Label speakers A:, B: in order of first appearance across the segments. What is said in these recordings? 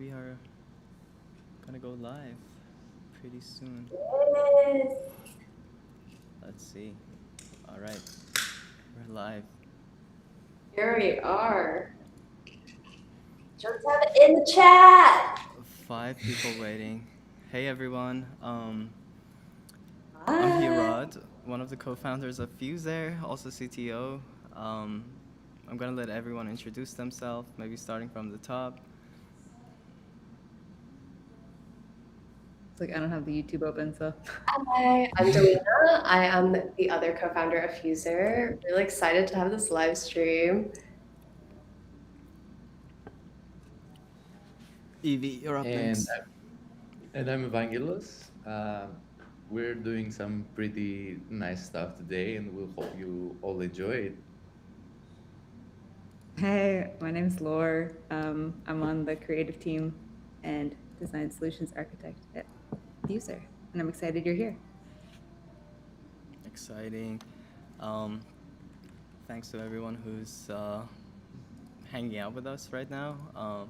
A: we are gonna go live pretty soon.
B: Yes.
A: Let's see. All right, we're live.
B: Here we are. Just have it in the chat.
A: 5 people waiting. Hey everyone. I'm
B: Hi.
A: Hirad, one of the co-founders of Fuser, also CTO. Um, I'm gonna let everyone introduce themselves, maybe starting from the top.
C: It's like I don't have the YouTube open, so.
B: Hi, I'm Dalena. I am the other co-founder of Fuser. Really excited to have this live stream.
A: Evie, you're up
D: And
A: next.
D: I'm Evangelos. We're doing some pretty nice stuff today, and we'll hope you all enjoy it.
C: Hey, my name's Laure. I'm on the creative team and design solutions architect at User, and I'm excited you're here.
A: Exciting. Thanks to everyone who's hanging out with us right now.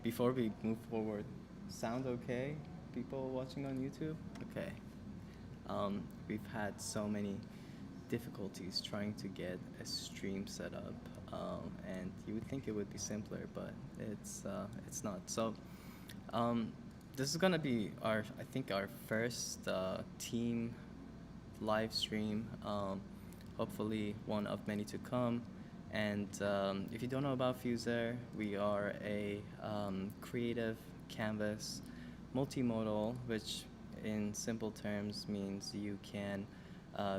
A: Before we move forward, sound okay? People watching on YouTube? Okay. We've had so many difficulties trying to get a stream set up, and you would think it would be simpler, but it's not. So this is gonna be I think our first team live stream. Hopefully one of many to come. And if you don't know about Fuser, we are a creative canvas multimodal, which in simple terms means you can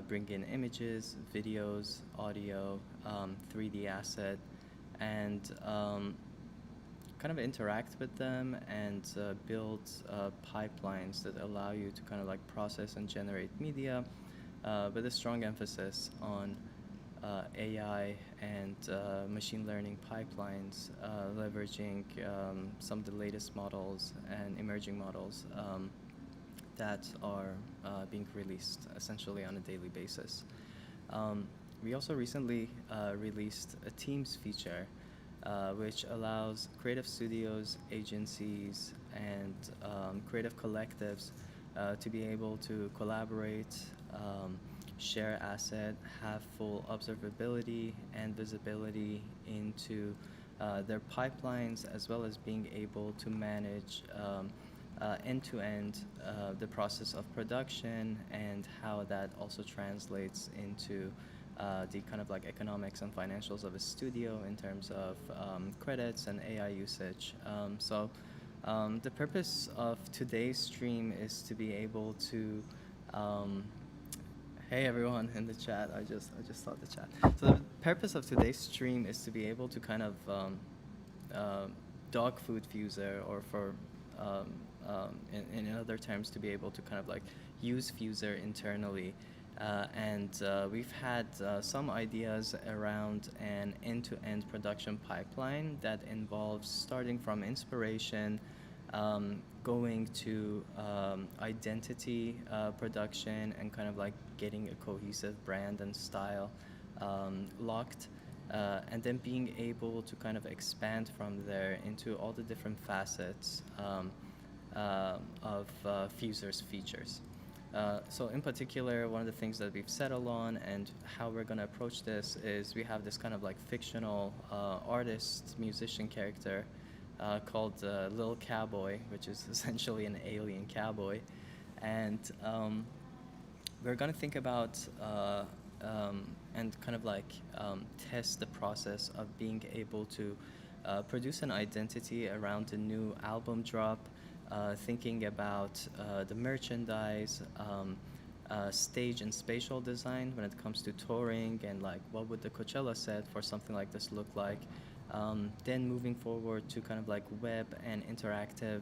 A: bring in images, videos, audio, 3D asset, and kind of interact with them and build pipelines that allow you to kind of like process and generate media with a strong emphasis on AI and machine learning pipelines, leveraging some of the latest models and emerging models that are being released essentially on a daily basis. We also recently released a Teams feature which allows creative studios, agencies, and creative collectives to be able to collaborate, share asset, have full observability and visibility into their pipelines, as well as being able to manage end-to-end the process of production and how that also translates into the kind of like economics and financials of a studio in terms of credits and AI usage. The purpose of today's stream is to be able to hey everyone in the chat. I just saw the chat. So the purpose of today's stream is to be able to kind of dog food Fuser, or for in other terms, to be able to kind of like use Fuser internally. We've had some ideas around an end-to-end production pipeline that involves starting from inspiration, going to identity production, and kind of like getting a cohesive brand and style locked, and then being able to kind of expand from there into all the different facets of Fuser's features. So in particular, one of the things that we've settled on and how we're going to approach this is we have this kind of like fictional artist, musician character called Lil Cowboy, which is essentially an alien cowboy. And we're going to think about and kind of like test the process of being able to produce an identity around the new album drop, thinking about the merchandise, stage and spatial design when it comes to touring, and like what would the Coachella set for something like this look like. Then moving forward to kind of like web and interactive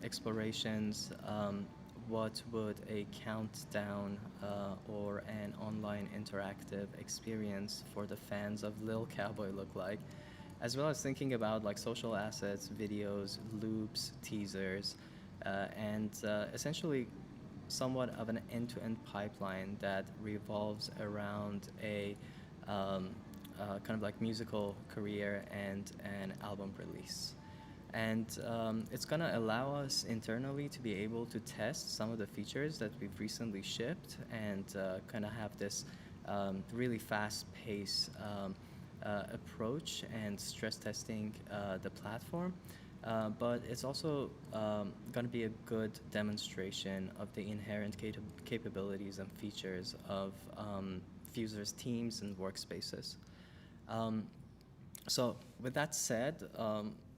A: explorations. What would a countdown or an online interactive experience for the fans of Lil Cowboy look like? As well as thinking about like social assets, videos, loops, teasers, and essentially somewhat of an end-to-end pipeline that revolves around a kind of like musical career and an album release. And it's going to allow us internally to be able to test some of the features that we've recently shipped and kind of have this really fast-paced approach and stress testing the platform. But it's also going to be a good demonstration of the inherent capabilities and features of Fuser's teams and workspaces. Um, so with that said,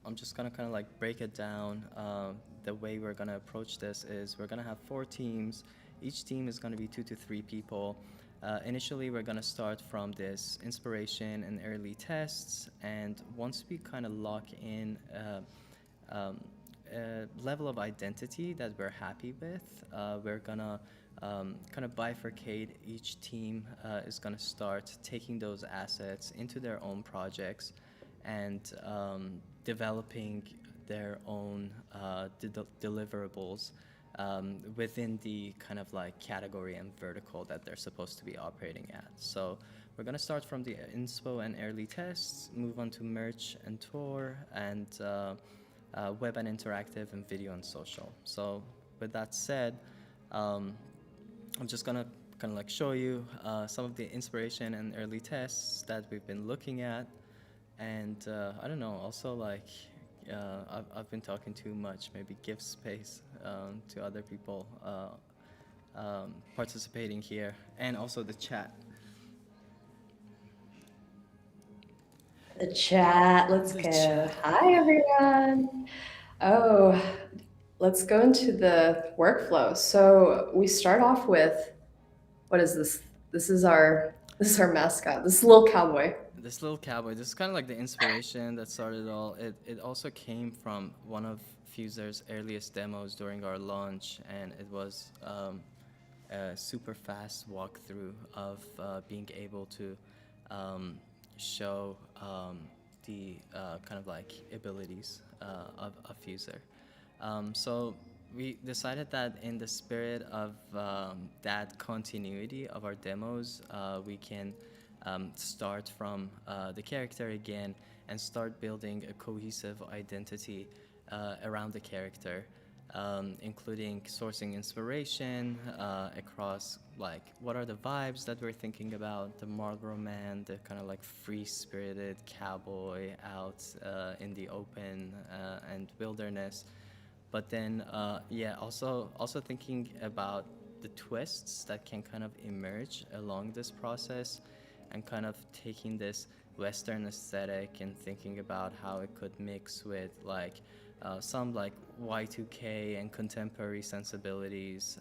A: I'm just gonna kind of like break it down. The way we're gonna approach this is we're gonna have 4 teams. Each team is gonna be 2 to 3 people. Initially, we're gonna start from this inspiration and early tests, and once we kind of lock in a level of identity that we're happy with, we're gonna kind of bifurcate. Each team is gonna start taking those assets into their own projects and developing their own deliverables within the kind of like category and vertical that they're supposed to be operating at. So we're going to start from the inspo and early tests, move on to merch and tour, and web and interactive, and video and social. So with that said, I'm just going to kind of like show you some of the inspiration and early tests that we've been looking at. And I don't know, also like I've been talking too much, maybe give space to other people participating here, and also the chat.
B: The chat, let's
A: The
B: go.
A: chat.
B: Hi, everyone. Oh, let's go into the workflow. So we start off with, what is this? This is our mascot, this little cowboy.
A: This little cowboy, this is kind of like the inspiration that started it all. It also came from one of Fuser's earliest demos during our launch, and it was a super fast walkthrough of being able to show the kind of like abilities of Fuser. So we decided that in the spirit of that continuity of our demos, we can start from the character again and start building a cohesive identity around the character, including sourcing inspiration across like what are the vibes that we're thinking about, the Marlboro Man, the kind of like free-spirited cowboy out in the open and wilderness. But then, yeah, also thinking about the twists that can kind of emerge along this process, and kind of taking this Western aesthetic and thinking about how it could mix with like some like Y2K and contemporary sensibilities,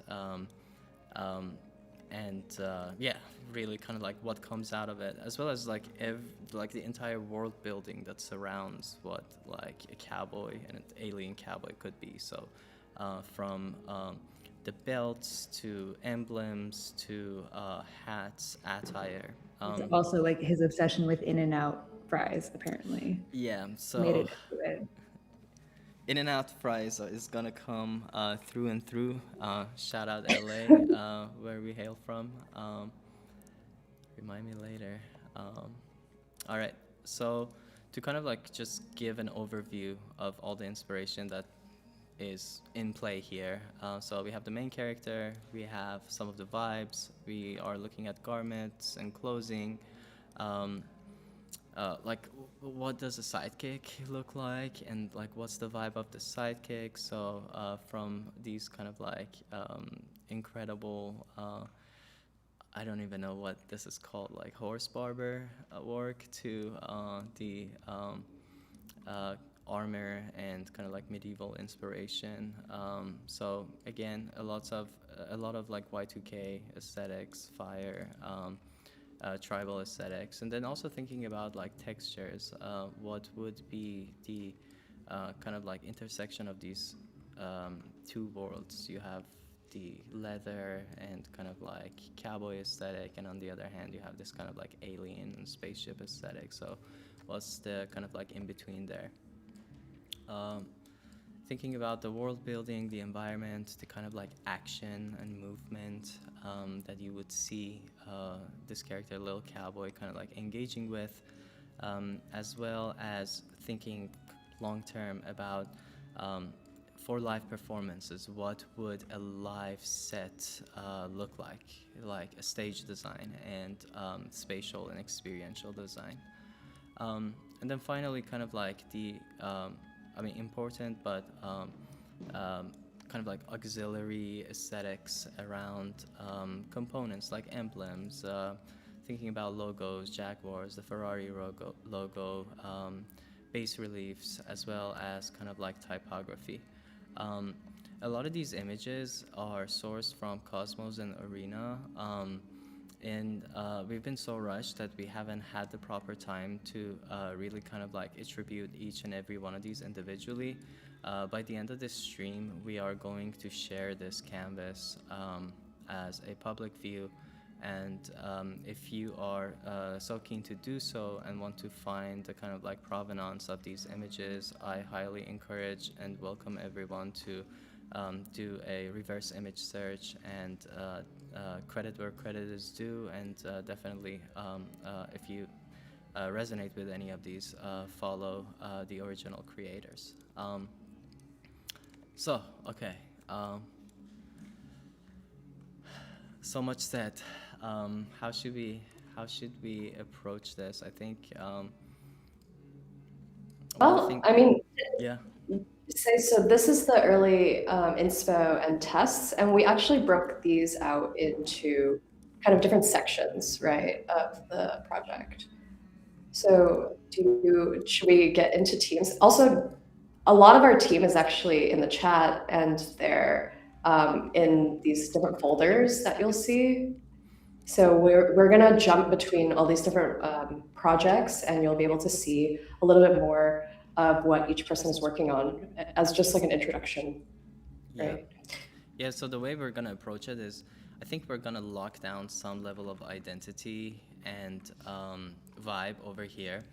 A: and yeah, really kind of like what comes out of it, as well as like like the entire world building that surrounds what like a cowboy and an alien cowboy could be. So from the belts to emblems to hats, attire.
C: It's also like his obsession with In-N-Out fries, apparently.
A: Yeah,
C: Made
A: so
C: it into it.
A: In-N-Out fries is gonna come through and through. Shout out LA, where we hail from. Remind me later. All right, so to kind of like just give an overview of all the inspiration that is in play here. So we have the main character, we have some of the vibes, we are looking at garments and clothing. Like what does a sidekick look like, and like what's the vibe of the sidekick? So from these kind of like incredible, I don't even know what this is called, like horse barber work, to the armor and kind of like medieval inspiration. So again, a lot of like Y2K aesthetics, fire. Tribal aesthetics, and then also thinking about like textures, what would be the kind of like intersection of these two worlds. You have the leather and kind of like cowboy aesthetic, and on the other hand you have this kind of like alien and spaceship aesthetic. So what's the kind of like in between there? Thinking about the world building, the environment, the kind of like action and movement that you would see this character, Little Cowboy, kind of like engaging with, as well as thinking long term about for live performances, what would a live set look like a stage design and spatial and experiential design. And then finally, kind of like the, important but kind of like auxiliary aesthetics around components like emblems, thinking about logos, Jaguars, the Ferrari logo, bas reliefs, as well as kind of like typography. A lot of these images are sourced from Cosmos and Arena, and we've been so rushed that we haven't had the proper time to really kind of like attribute each and every one of these individually. By the end of this stream, we are going to share this canvas as a public view, and if you are so keen to do so and want to find the kind of like provenance of these images, I highly encourage and welcome everyone to do a reverse image search and credit where credit is due, and definitely if you resonate with any of these, follow the original creators. Okay. So much said. How should we approach this? I think.
B: Yeah. So this is the early inspo and tests, and we actually broke these out into kind of different sections, right, of the project. So should we get into teams? Also, a lot of our team is actually in the chat, and they're in these different folders that you'll see. So we're gonna jump between all these different projects, and you'll be able to see a little bit more of what each person is working on as just like an introduction, right?
A: Yeah, so the way we're gonna approach it is, I think we're gonna lock down some level of identity and vibe over here.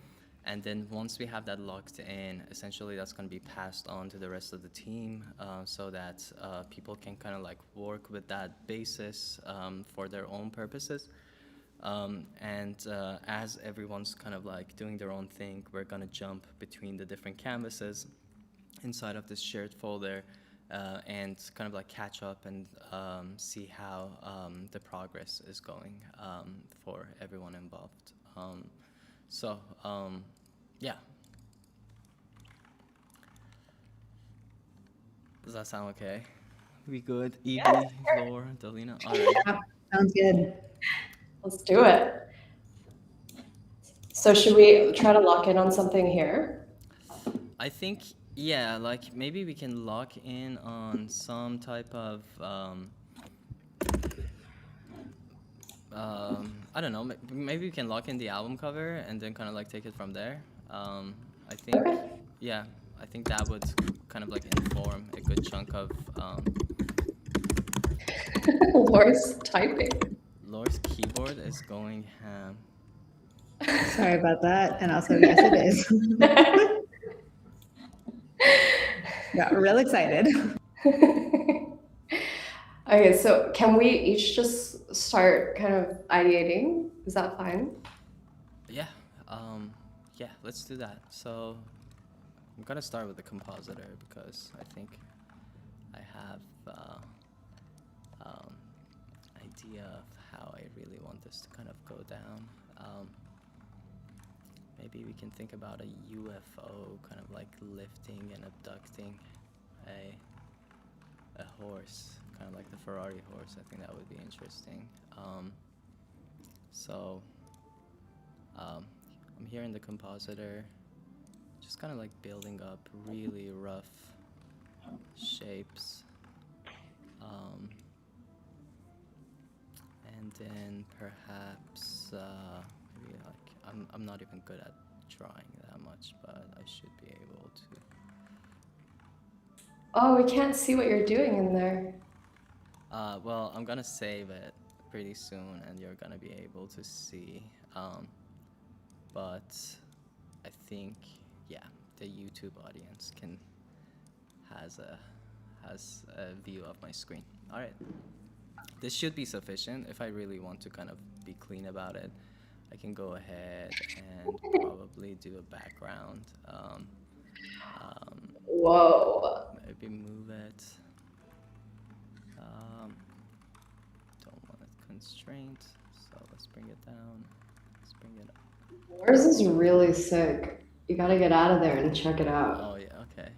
A: And then once we have that locked in, essentially that's going to be passed on to the rest of the team, so that people can kind of like work with that basis for their own purposes. And as everyone's kind of like doing their own thing, we're going to jump between the different canvases inside of this shared folder and kind of like catch up and see how the progress is going for everyone involved. Yeah. Does that sound okay? We good? Evie, Laura, Dalena? All right.
C: Yeah, sounds good.
B: Let's do it. So should we try to lock in on something here?
A: I think, yeah, like maybe we can lock in on some type of, I don't know, maybe we can lock in the album cover and then kind of like take it from there. I think, yeah, I think that would kind of like inform a good chunk of.
B: Laura's typing.
A: Laura's keyboard is going ham.
C: Sorry about that. And also, yes, it is. Got real excited.
B: Okay, so can we each just start kind of ideating? Is that fine?
A: Yeah, yeah, let's do that. So I'm gonna start with the compositor because I think I have idea of how I really want this to kind of go down. Maybe we can think about a UFO kind of like lifting and abducting a horse, kind of like the Ferrari horse. I think that would be interesting. I'm here in the compositor, just kind of like building up really rough shapes. And then perhaps maybe like I'm not even good at drawing that much, but I should be able to.
B: Oh, we can't see what you're doing in there.
A: Well, I'm gonna save it pretty soon, and you're gonna be able to see. But I think, yeah, the YouTube audience has a view of my screen. All right. This should be sufficient. If I really want to kind of be clean about it, I can go ahead and probably do a background.
B: Whoa.
A: Maybe move it. Don't want it constrained, so let's bring it down. Let's bring it up.
B: Yours is really sick. You gotta get out of there and check it out.
A: Oh yeah, okay.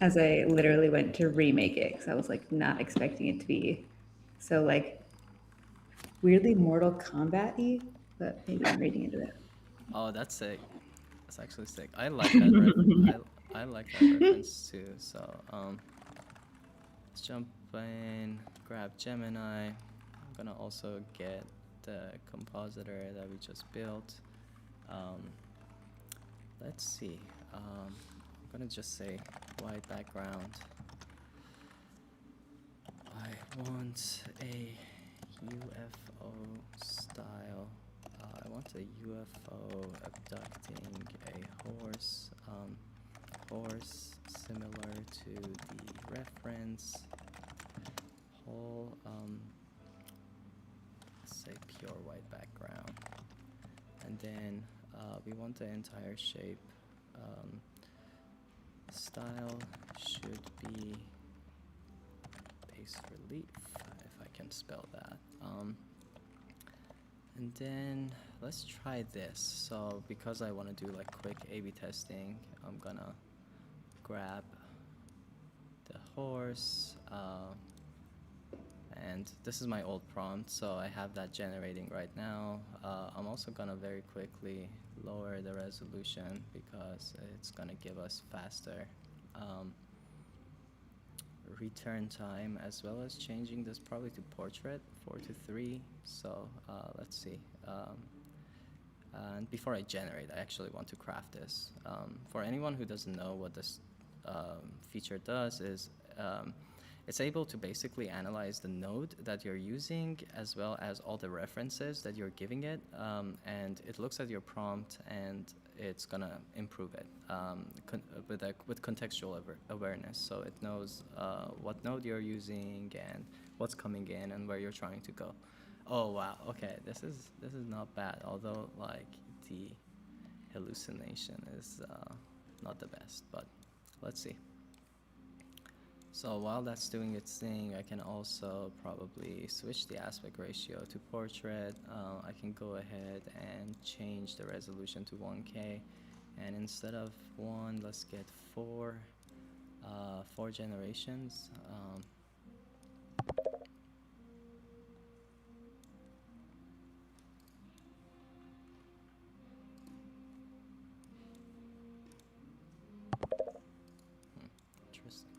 C: As I literally went to remake it because I was like not expecting it to be so like weirdly Mortal Kombat-y, but maybe I'm reading into it.
A: Oh, that's sick. That's actually sick. I like that I like that reference too. So let's jump in, grab Gemini. I'm gonna also get the compositor that we just built. Let's see. I'm gonna just say white background. I want a UFO style. I want a UFO abducting a horse. Horse similar to the reference. Whole, let's say pure white background. And then we want the entire shape. Style should be base relief, if I can spell that. And then let's try this. So because I want to do like quick A/B testing, I'm gonna grab the horse, and this is my old prompt, so I have that generating right now. I'm also gonna very quickly lower the resolution because it's gonna give us faster return time, as well as changing this probably to portrait 4:3. So let's see. And before I generate, I actually want to craft this. For anyone who doesn't know what this feature does is it's able to basically analyze the node that you're using as well as all the references that you're giving it, and it looks at your prompt and it's gonna improve it with contextual awareness. So it knows what node you're using and what's coming in and where you're trying to go. Oh wow, okay, this is not bad, although like the hallucination is not the best, but let's see. So while that's doing its thing, I can also probably switch the aspect ratio to portrait. I can go ahead and change the resolution to 1K, and instead of 1, let's get 4 generations. Interesting.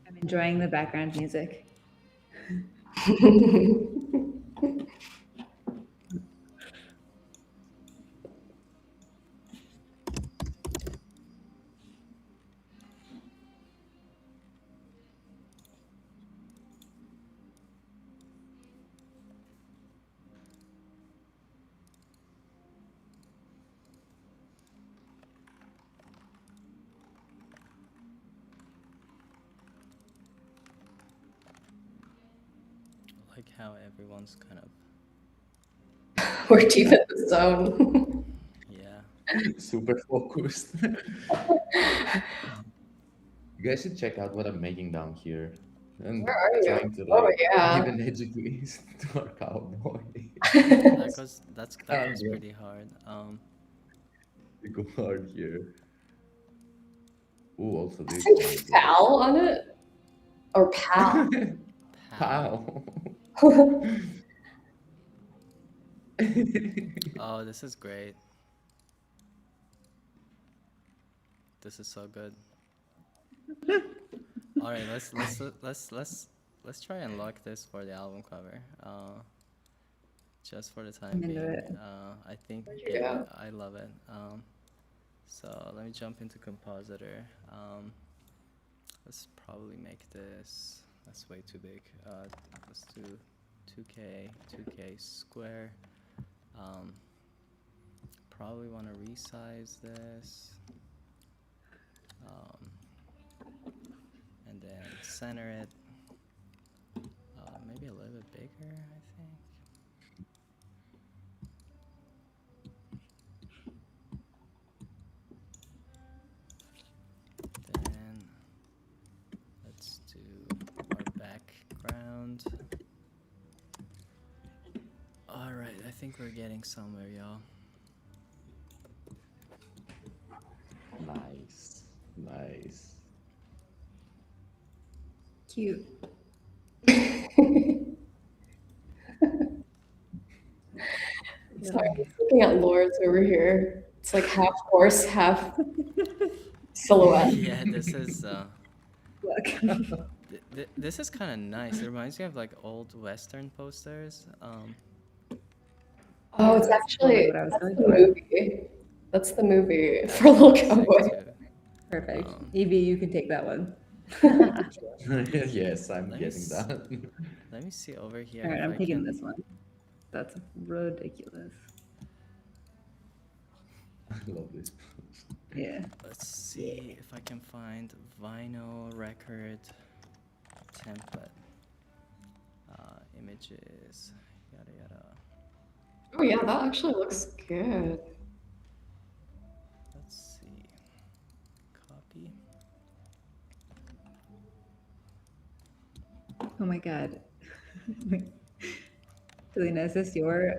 C: I'm enjoying the background music.
A: Like how everyone's kind of,
B: We're deep in the zone.
A: yeah.
D: Super focused. You guys should check out what I'm making down here. And
B: Where are you?
D: trying to
B: Oh,
D: like
B: yeah.
D: give an edge twist to our cowboy.
A: That goes
D: bro.
A: pretty hard.
D: We go hard here. Ooh, also
B: I
D: this
B: think
D: one.
B: foul on it? Or pal?
A: Pow.
D: Pow.
A: Oh, this is great. This is so good. All right, let's try and lock this for the album cover. Just for the time
C: I'm into
A: being.
C: it.
A: I think
B: Yeah.
A: I love it. So let me jump into compositor. let's probably make this, that's way too big. Let's do 2K square. Probably want to resize this. And then center it. Maybe a little bit bigger, I think. Then let's do our background. All right, I think we're getting somewhere, y'all.
D: Nice. Nice.
C: Cute.
B: Sorry, I'm just looking at Lord's over here. It's like half horse, half silhouette.
A: Yeah, this is
C: Look.
A: this is kind of nice. It reminds me of like old Western posters.
B: Oh, it's actually
C: what I was
B: that's
C: going
B: the
C: for.
B: movie. That's the movie for Little
A: sick
B: Cowboy.
A: too.
C: Perfect.
A: Um,
C: Evie, you can take that one.
D: Yes, I'm
A: Let me
D: getting
A: s-
D: that.
A: Let me see over here.
C: All right,
A: if
C: I'm
A: I
C: taking
A: can-
C: this one. That's ridiculous.
D: I love this.
C: Yeah.
A: Let's see if I can find vinyl record template. Images, yada yada.
B: Oh yeah, that actually looks good.
A: Let's see. Copy.
C: Oh my god. Dalena, is this your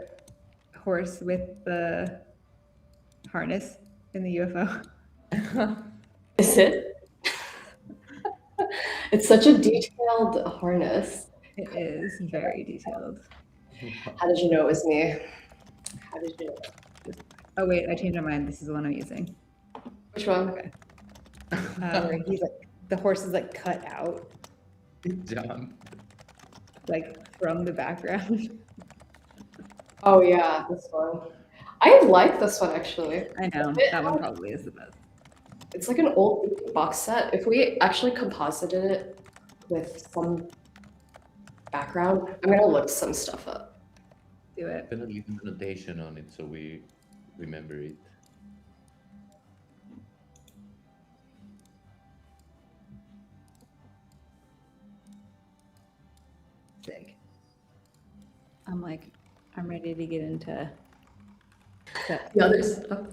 C: horse with the harness in the UFO?
B: Is it? It's such a detailed harness.
C: It is very detailed.
B: How did you know it was me? How did you know?
C: Oh wait, I changed my mind. This is the one I'm using.
B: Which one?
C: Okay. Where he's like, the horse is like cut out,
D: Good job.
C: like from the background.
B: Oh yeah, this one. I like this one actually.
C: I know, that one probably is the best.
B: It's like an old box set. If we actually composited it with some background, I'm gonna look some stuff up.
C: Do it.
D: Gonna leave a notation on it so we remember it.
C: Sick. I'm ready to get into
B: The other stuff.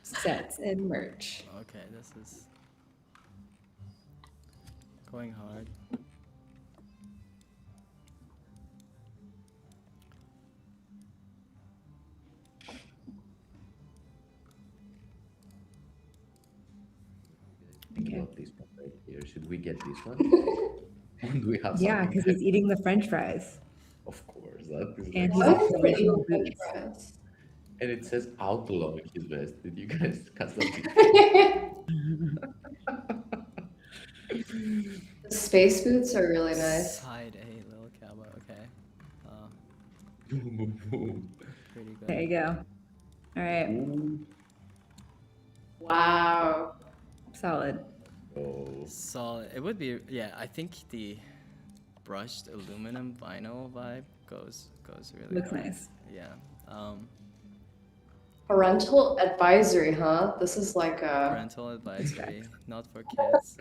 C: sets and merch.
A: Okay, this is going hard.
D: We
C: Okay.
D: got this one right here. Should we get this one? Or do we have
C: Yeah,
D: something
C: because
D: better?
C: he's eating the French fries.
D: Of course, that is
C: And
D: like,
C: he's
B: Why
C: like
B: is he
C: original
B: eating
C: boots.
B: French fries?
D: and it says outlaw in his vest. Did you guys catch that?
B: The space boots are really nice.
A: Side A, little cowboy. Okay.
D: Boom, boom,
A: Pretty good.
C: There you go. All right,
D: boom.
B: Wow.
C: solid.
D: Oh,
A: Solid. It would be, yeah. I think the brushed aluminum vinyl vibe goes really
C: Looks
A: hard.
C: nice.
A: Yeah.
B: Parental advisory, huh? This is like a.
A: Parental advisory, not for kids.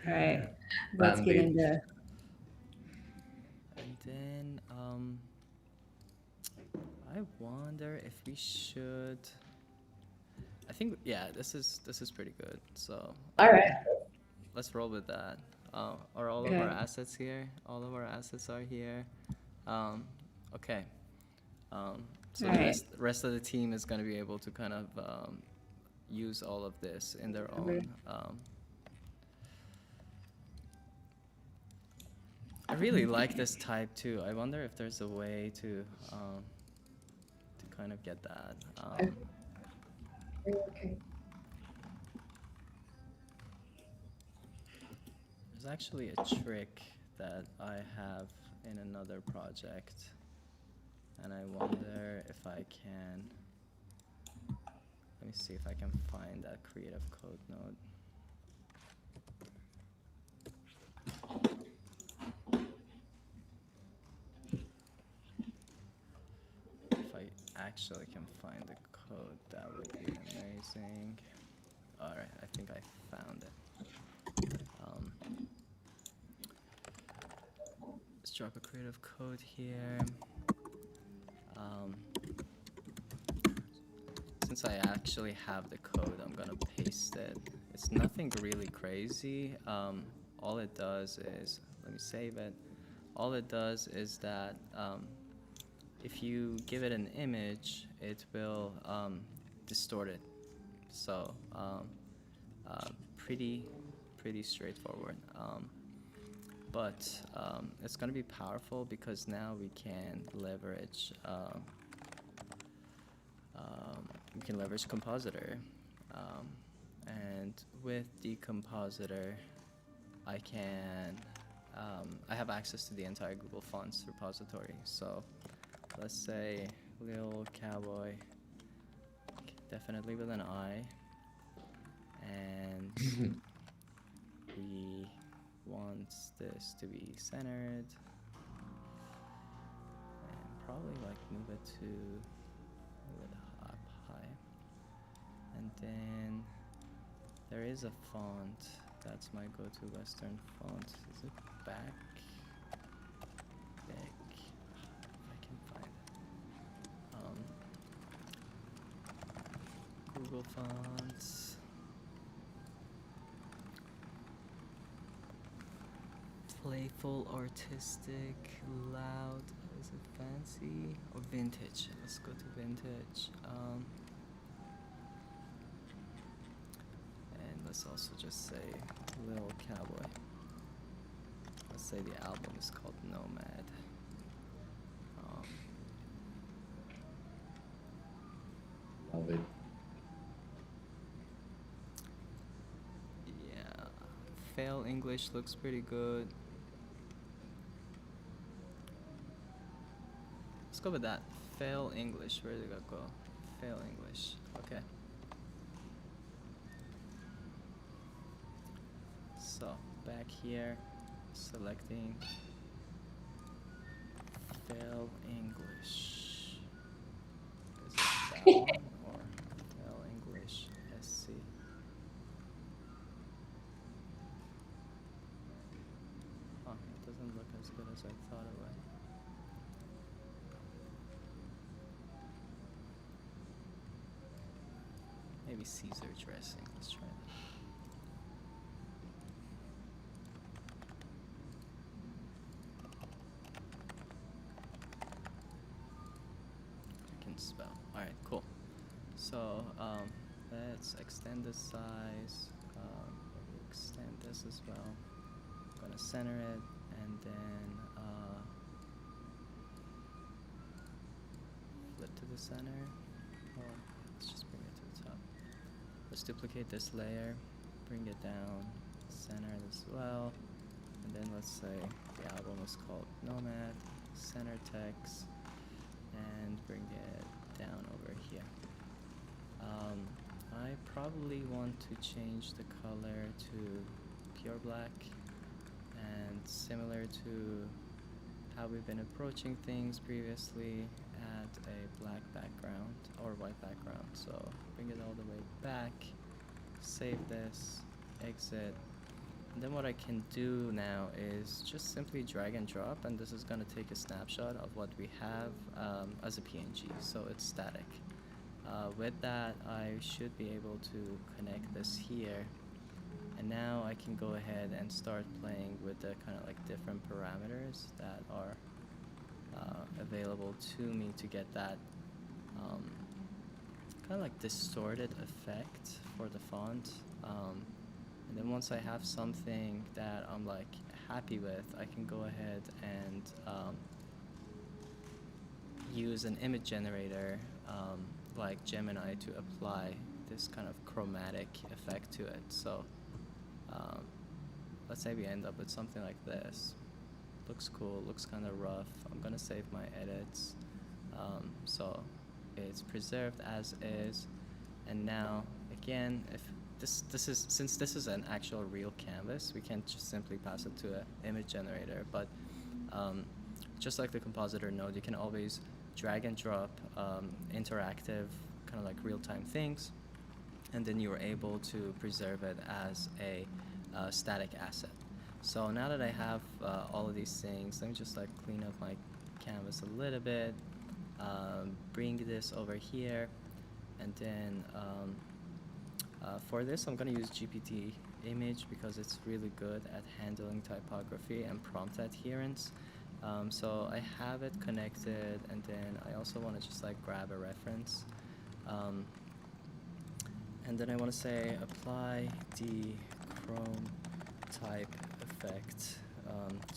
C: All right, let's get
D: Band-Aid.
C: into.
A: And then I wonder if we should. I think yeah, this is pretty good. So
B: All right.
A: let's roll with that. Are all of
C: Okay.
A: our assets here? All of our assets are here. Okay. So the
C: Alright.
A: rest of the team is going to be able to kind of use all of this in their
C: Okay.
A: own. I really like this type too. I wonder if there's a way to kind of get that.
B: Okay.
A: There's actually a trick that I have in another project, and I wonder if I can. Let me see if I can find that creative code node. actually can find the code, that would be amazing. All right, I think I found it. Let's drop a creative code here. Since I actually have the code, I'm gonna paste it. It's nothing really crazy. All it does is, let me save it. All it does is that if you give it an image, it will distort it. So pretty straightforward. But it's gonna be powerful because now we can leverage compositor, and with the compositor I can I have access to the entire Google Fonts repository. So let's say Lil Cowboy, definitely with an I, and we want this to be centered, and probably like move it up high. And then there is a font that's my go-to Western font. Is it back? If I can find it. Google Fonts. Playful, artistic, loud. Is it fancy or vintage? Let's go to vintage. And let's also just say Lil Cowboy. Let's say the album is called Nomad.
D: Love it.
A: Yeah, Fail English looks pretty good. Let's go with that. Fail English. Where did it go? Fail English. Okay. So back here, selecting Fail English. Is it that one or Fail English SC? Oh, it doesn't look as good as I thought it would. Maybe Caesar dressing. Let's try that. I can spell. Alright, cool. So let's extend the size. Extend this as well. I'm gonna center it and then flip to the center. Oh, let's just bring it to the top. Let's duplicate this layer, bring it down, center it as well, and then let's say the album is called Nomad, center text, and bring it down over here. I probably want to change the color to pure black, and similar to how we've been approaching things previously, add a black background or white background. So bring it all the way back, save this, exit, and then what I can do now is just simply drag and drop, and this is going to take a snapshot of what we have as a PNG, so it's static. With that, I should be able to connect this here, and now I can go ahead and start playing with the kind of like different parameters that are available to me to get that kind of like distorted effect for the font. And then once I have something that I'm like happy with, I can go ahead and use an image generator like Gemini to apply this kind of chromatic effect to it. So let's say we end up with something like this. Looks cool, looks kind of rough. I'm gonna save my edits. So it's preserved as is. And now again, if this is, since this is an actual real canvas, we can't just simply pass it to an image generator, but just like the compositor node, you can always drag and drop interactive, kind of like real-time things, and then you're able to preserve it as a static asset. So now that I have all of these things, let me just like clean up my canvas a little bit, bring this over here, and then for this I'm going to use GPT image because it's really good at handling typography and prompt adherence. So I have it connected, and then I also want to just like grab a reference. And then I want to say apply the chrome type effect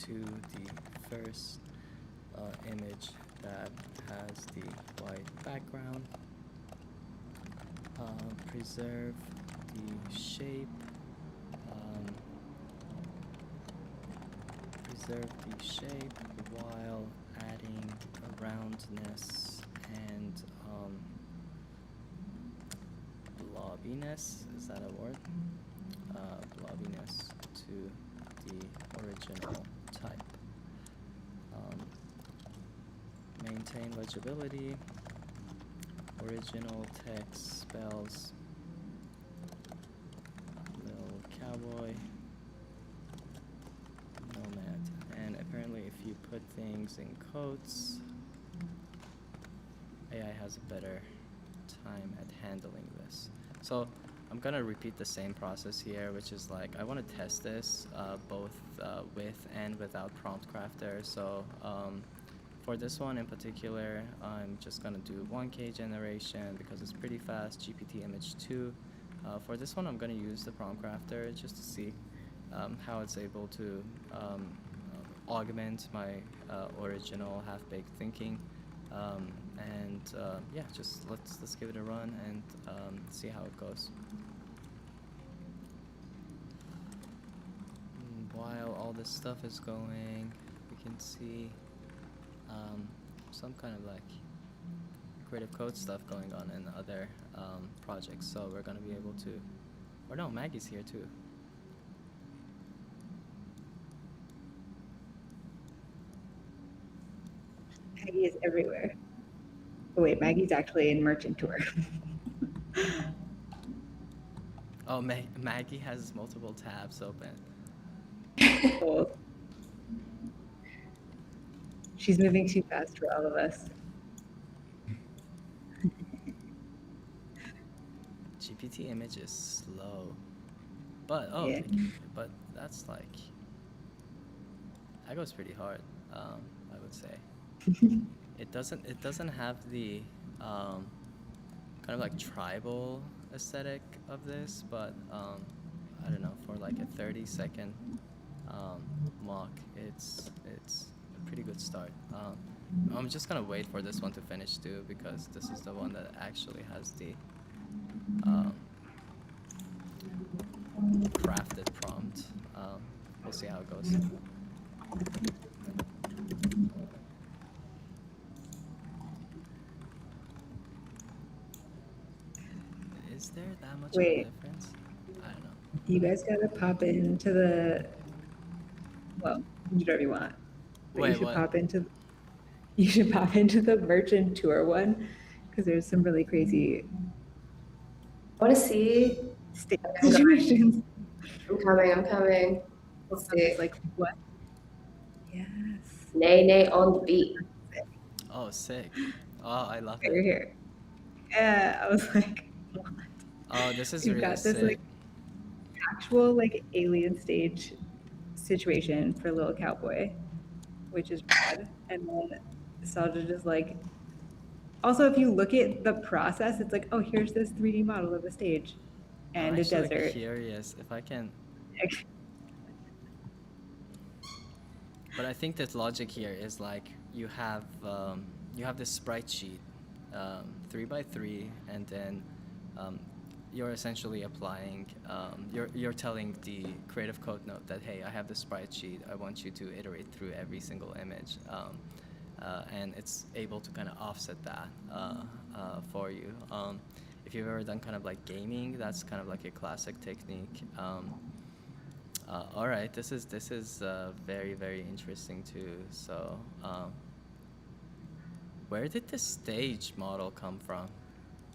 A: to the first image that has the white background. Preserve the shape. Preserve the shape while adding a roundness and blobbiness, is that a word? Blobbiness to the original type. Maintain legibility. Original text spells little cowboy, nomad. And apparently if you put things in quotes, AI has a better time at handling this. So I'm gonna repeat the same process here, which is like I want to test this both with and without prompt crafter. So for this one in particular, I'm just gonna do 1K generation because it's pretty fast, GPT image 2. For this one, I'm gonna use the prompt crafter just to see how it's able to augment my original half-baked thinking. And yeah, just let's give it a run and see how it goes. While all this stuff is going, we can see some kind of like creative code stuff going on in other projects. So we're gonna be able to, or no, Maggie's here too.
C: Maggie is everywhere. Oh wait, Maggie's actually in merchant tour.
A: Oh, Maggie has multiple tabs open.
C: Cool. She's moving too fast for all of us.
A: GPT image is slow, but
C: Yeah.
A: but that's like that goes pretty hard. I would say it doesn't have the kind of like tribal aesthetic of this, but I don't know, for like a 30-second mock, it's a pretty good start. I'm just gonna wait for this one to finish too, because this is the one that actually has the crafted prompt. We'll see how it goes. Is there that much of a difference? I don't know.
C: You guys gotta pop into the, well, do whatever you want. But
A: Wait,
C: you should
A: what?
C: pop into the merchant tour one, because there's some really crazy
B: I want to see.
C: state
B: I'm
C: situations.
B: I'm coming. Let's see.
C: It's like, what? Yes.
B: Nay on the beat.
A: Oh, sick. Oh, I love
C: You're
A: it.
C: here. Yeah, I was like, what?
A: Oh, this is
C: You've
A: really
C: got this
A: sick.
C: like actual like alien stage situation for Little Cowboy, which is bad. And then Sajid is like, also if you look at the process, it's like, oh, here's this 3D model of a stage and
A: I'm
C: a
A: actually
C: desert.
A: curious if I can. But I think that logic here is like you have this sprite sheet, 3x3, and then you're essentially applying. You're telling the creative code node that, hey, I have this sprite sheet. I want you to iterate through every single image, and it's able to kind of offset that for you. If you've ever done kind of like gaming, that's kind of like a classic technique. All right, this is very very interesting too. So, where did the stage model come from?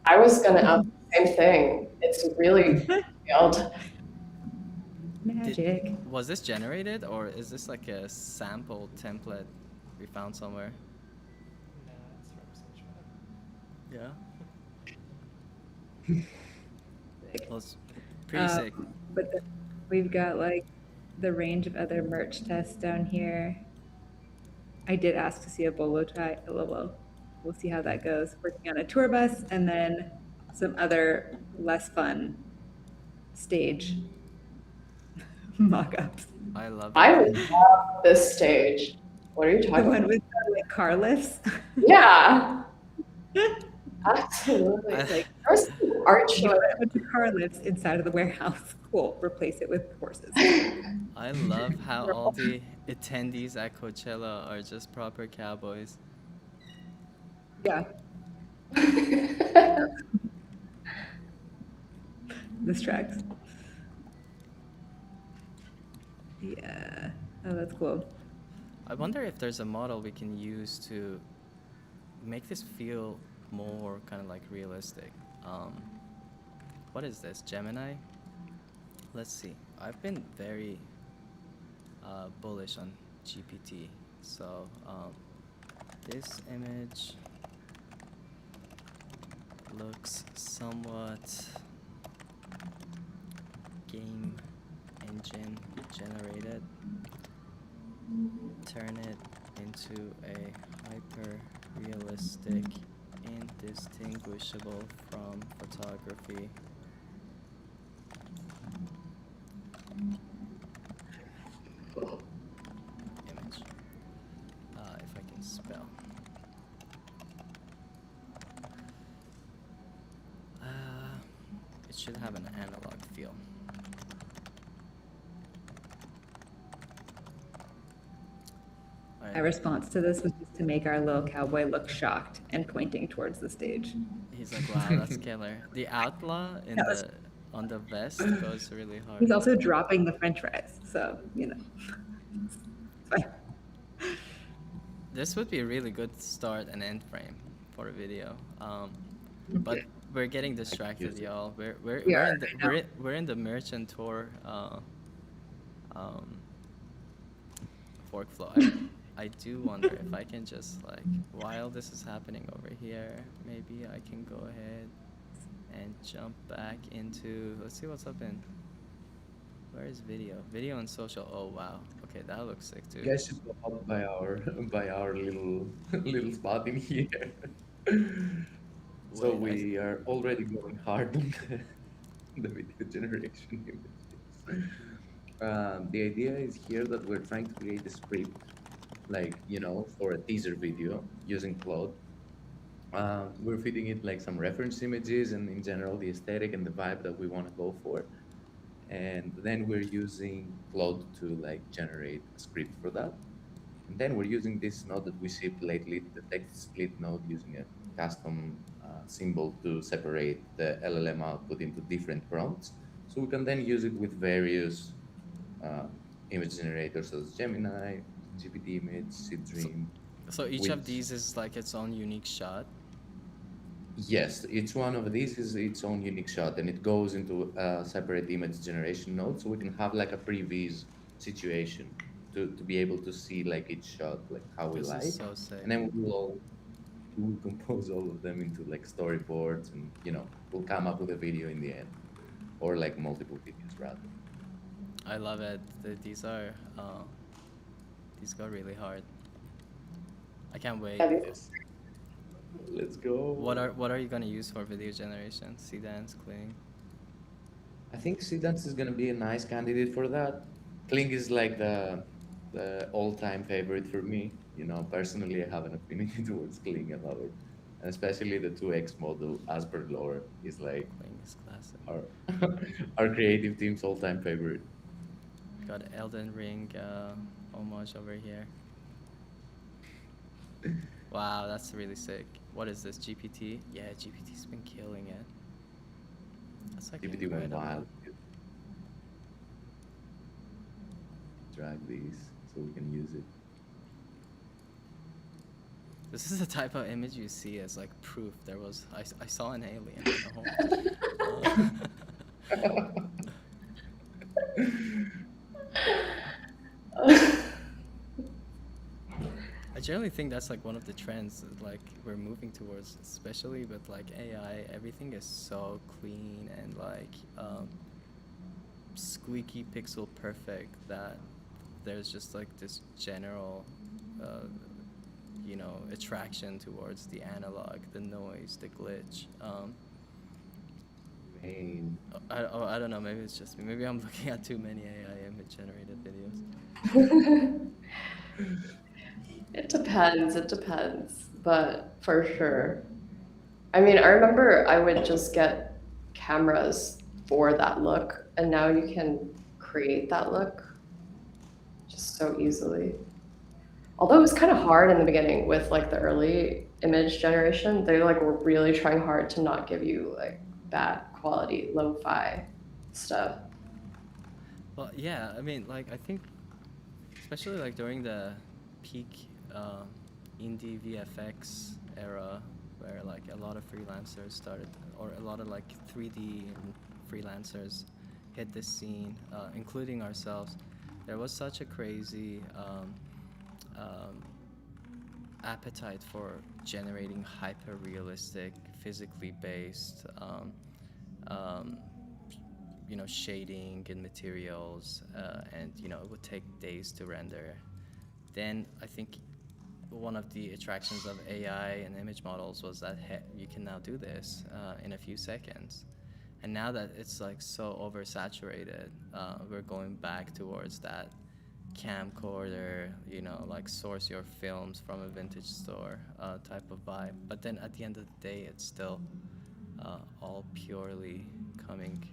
B: I was gonna ask the same thing. It's really detailed.
C: Magic.
A: Was this generated or is this like a sample template we found somewhere?
E: No, it's from some shop.
A: Yeah.
C: Sick.
A: Well, it's pretty sick.
C: But then we've got like the range of other merch tests down here. I did ask to see a bolo tie. LOL. We'll see how that goes. Working on a tour bus and then some other less fun stage mock-ups.
A: I love
B: I
A: it.
B: love this stage. What are you
C: The
B: talking
C: one
B: about?
C: with the, like car lifts.
B: Yeah, absolutely.
A: I-
B: Like there's some art
C: You
B: show.
C: put a bunch of car lifts inside of the warehouse. Cool. Replace it with horses.
A: I love how all the attendees at Coachella are just proper cowboys.
C: Yeah. This tracks. Yeah. Oh, that's cool.
A: I wonder if there's a model we can use to make this feel more kind of like realistic. What is this, Gemini? Let's see. I've been very bullish on GPT. So this image looks somewhat game engine generated. Turn it into a hyper realistic, indistinguishable from photography. Image. If I can spell. It should have an analog feel.
C: My response to this was just to make our little cowboy look shocked and pointing towards the stage.
A: He's like, wow, that's killer. The outlaw in
C: That was-
A: the on the vest goes really hard.
C: He's also dropping the french fries, so, you know. It's fine.
A: This would be a really good start and end frame for a video. But we're getting distracted,
D: use it.
A: y'all.
C: We
A: We're
C: are,
A: in the,
C: I know.
A: we're in the merchant tour workflow. I do wonder if I can just like, while this is happening over here, maybe I can go ahead and jump back into, let's see what's up in, where is video? Video and social, oh wow. Okay, that looks sick too.
D: You guys should go up by our little little spot in here. So
A: Wait,
D: we are already going hard on the video generation images. The idea is here that we're trying to create a script, like, for a teaser video using Claude. We're feeding it like some reference images and in general the aesthetic and the vibe that we want to go for. And then we're using Claude to like generate a script for that. And then we're using this node that we shipped lately, the text split node, using a custom symbol to separate the LLM output into different prompts. So we can then use it with various image generators such as Gemini, GPT Image, Seed Dream.
A: So each of
D: with-
A: these is like its own unique shot.
D: Yes, each one of these is its own unique shot, and it goes into a separate image generation node, so we can have like a previs situation to be able to see like each shot, like how we
A: This
D: like,
A: is so sick.
D: and then we'll compose all of them into like storyboards, and we'll come up with a video in the end, or like multiple videos rather.
A: I love it. These are these go really hard. I can't wait.
D: Yes. Let's go.
A: What are you gonna use for video generation? Dance, Kling.
D: I think Seedance is gonna be a nice candidate for that. Kling is like the all-time favorite for me. Personally, I have an affinity towards Kling and other, and especially the 2x model as per lore is like
A: Kling is classic.
D: our our creative team's all-time favorite.
A: Got Elden Ring homage over here. Wow, that's really sick. What is this, GPT? Yeah, GPT's been killing it. That's like
D: GPT went
A: incredible.
D: wild. drag these so we can use it.
A: This is the type of image you see as like proof there was. I saw an alien in the home. I generally think that's like one of the trends that, like we're moving towards, especially with like AI. Everything is so clean and like squeaky pixel perfect that there's just like this general attraction towards the analog, the noise, the glitch.
D: Main.
A: I don't know, maybe it's just me. Maybe I'm looking at too many AI image generated videos.
B: It depends, but for sure. I mean, I remember I would just get cameras for that look, and now you can create that look just so easily. Although it was kind of hard in the beginning with like the early image generation, they like were really trying hard to not give you like bad quality lo-fi stuff.
A: Well, yeah, I mean, like, I think, especially like during the peak indie VFX era, where like a lot of freelancers started, or a lot of like 3D freelancers hit this scene, including ourselves. There was such a crazy appetite for generating hyper-realistic, physically based, shading and materials, and it would take days to render. Then I think one of the attractions of AI and image models was that you can now do this in a few seconds. And now that it's like so oversaturated, we're going back towards that camcorder, like source your films from a vintage store type of vibe. But then at the end of the day, it's still all purely coming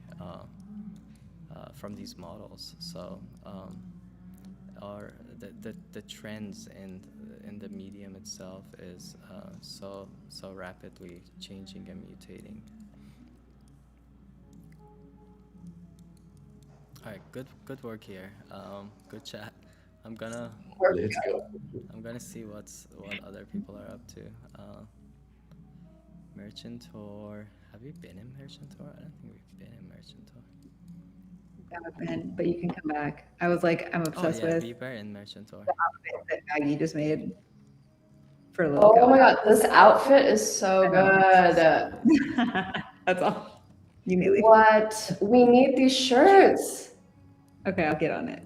A: from these models. So the trends in the medium itself is so rapidly changing and mutating. All right, good work here. Good chat. I'm gonna
D: Let's go.
A: see what other people are up to. Merchantor. Have you been in Merchantor? I don't think we've been in Merchantor.
C: Haven't been, but you can come back. I was like, I'm obsessed with
A: we were in Merchantor.
C: the outfit that Maggie just made for a little.
B: Oh my god, this outfit is so good.
C: That's all. You may leave.
B: What? We need these shirts.
C: Okay, I'll get on it.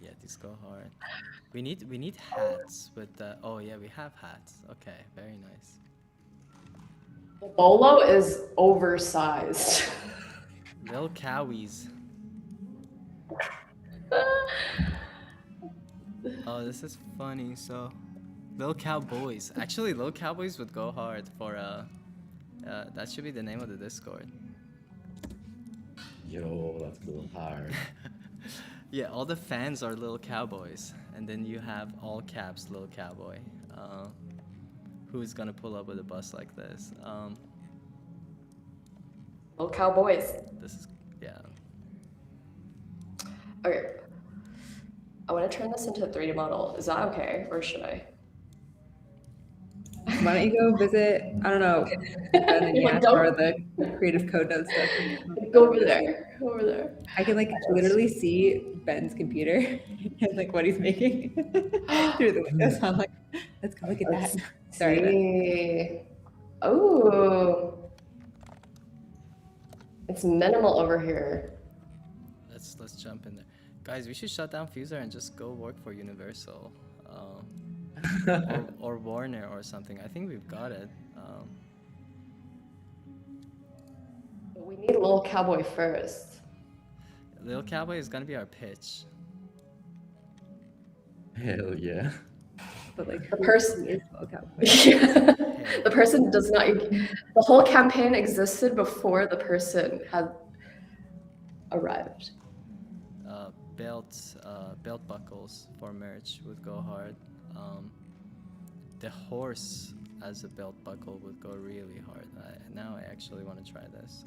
A: Yeah, these go hard. We need hats with the. Oh yeah, we have hats. Okay, very nice.
B: The bolo is oversized.
A: Little cowies. Oh, this is funny. So, little cowboys. Actually, little cowboys would go hard for that should be the name of the Discord.
D: Yo, that's cool. Hard.
A: Yeah, all the fans are little cowboys, and then you have all caps little cowboy. Who's gonna pull up with a bus like this?
B: Little cowboys.
A: This is
B: Okay. I want to turn this into a 3D model. Is that okay, or should I?
C: Why don't you go visit, I don't know, Ben and Yash or the creative code note stuff.
B: Go over there. Over there.
C: I can like literally see Ben's computer and like what he's making through the window. So I'm like, let's go look at that. Sorry. Ben.
B: See. Oh. It's minimal over here.
A: let's jump in there, guys. We should shut down Fuser and just go work for Universal, or Warner or something. I think we've got it.
B: But we need a little cowboy first.
A: Little Cowboy is gonna be our pitch.
D: Hell yeah.
C: But like
B: The person.
C: is Little Cowboy.
B: The person does not. The whole campaign existed before the person had arrived.
A: Belt buckles for merch would go hard. The horse as a belt buckle would go really hard. Now I actually want to try this.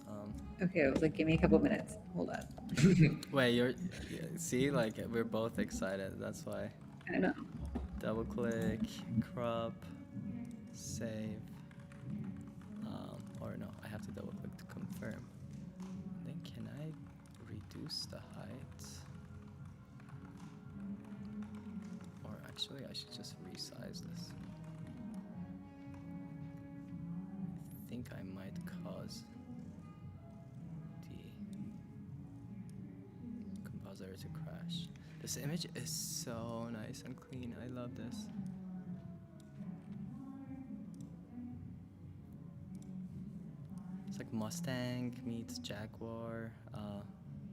C: Okay, I was like, give me a couple minutes. Hold on.
A: Wait, see, like we're both excited. That's why.
C: I know.
A: Double click, crop, save. Or no, I have to double click to confirm. Then can I reduce the height? Or actually, I should just resize this. I think I might cause the compositor to crash. This image is so nice and clean. I love this. It's like Mustang meets Jaguar,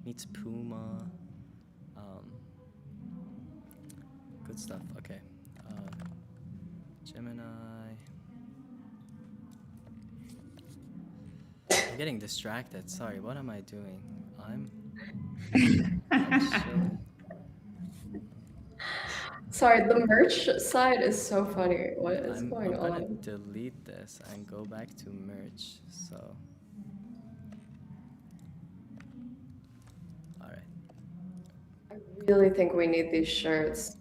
A: meets Puma. Good stuff. Okay. Gemini. I'm getting distracted. Sorry. What am I doing? I'm chilling.
B: Sorry, the merch side is so funny. What is going
A: I'm gonna
B: on?
A: delete this and go back to merch. So, all right.
B: I really think we need these shirts.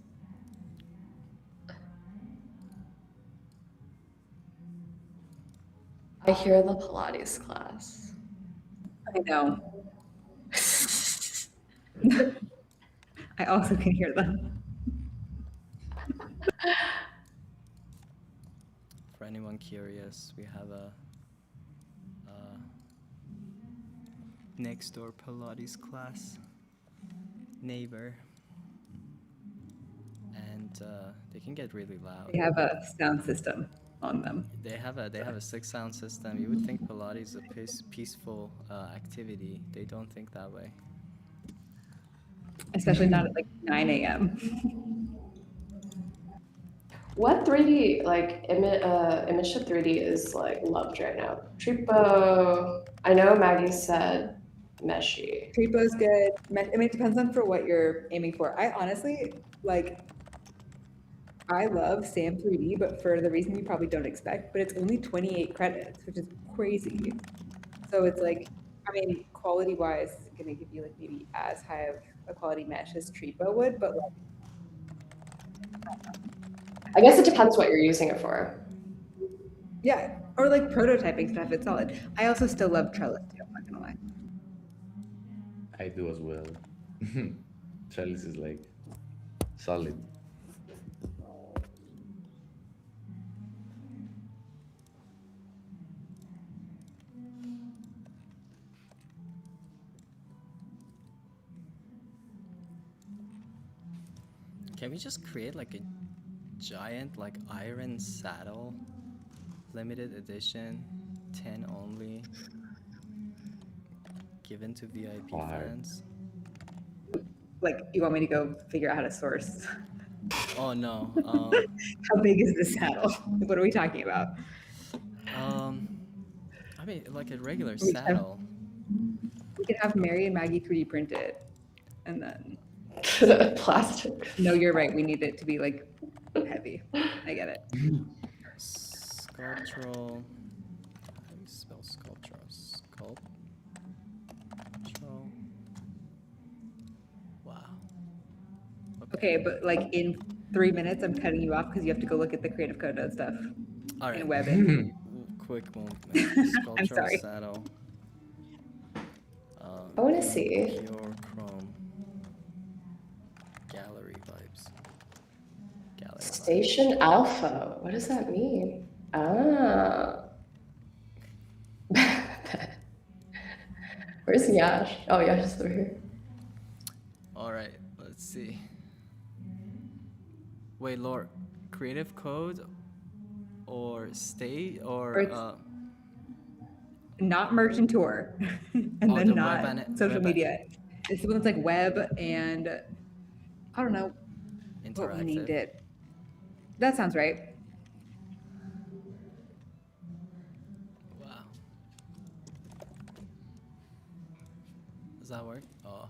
B: I hear the Pilates class.
C: I know. I also can hear them.
A: For anyone curious, we have a next door Pilates class neighbor, and they can get really loud.
C: They have a sound system on them.
A: They have a 6 sound system. You would think Pilates is a peaceful activity. They don't think that way.
C: Especially not at like 9 a.m.
B: What 3D, like, image to 3D is, like, loved right now? Tripo, I know Maggie said meshy.
C: Tripo's good. I mean, it depends on for what you're aiming for. I honestly, like, I love SAM 3D, but for the reason you probably don't expect, but it's only 28 credits, which is crazy. So it's like, I mean, quality-wise, it's gonna give you like maybe as high of a quality mesh as Tripo would, but like,
B: I guess it depends what you're using it for.
C: yeah, or like prototyping stuff, it's solid. I also still love Trellis too, I'm not gonna lie.
D: I do as well. Trellis is like solid.
A: Can we just create like a giant like iron saddle, limited edition, 10 only, given to VIP
D: Hard.
A: fans?
C: Like, you want me to go figure out how to source?
A: Oh no.
C: How big is this saddle? What are we talking about?
A: I mean, like a regular
C: We can-
A: saddle.
C: We could have Mary and Maggie 3D print it, and then,
B: Plastic.
C: no, you're right, we need it to be like heavy. I get it.
A: Sculptural. How do you spell sculptural? Sculptural. Wow.
C: Okay, but like in 3 minutes, I'm cutting you off because you have to go look at the creative code and stuff
A: All right.
C: and web it.
A: Quick movement. Sculptural
C: sorry.
A: saddle.
B: I want to see.
A: Pure chrome. Gallery vibes. Gallery vibes.
B: Station Alpha. What does that mean? Ah. Where's Yash? Oh, Yash is over here.
A: All right. Let's see. Wait, Lord. Creative code or state
C: Or
A: or
C: it's- Not merchant tour, and
A: Oh,
C: then
A: the
C: not
A: web and-
C: social
A: web and-
C: media. This one's like web and I don't know what we named
A: interactive.
C: it. That sounds right.
A: Wow. Does that work? Oh.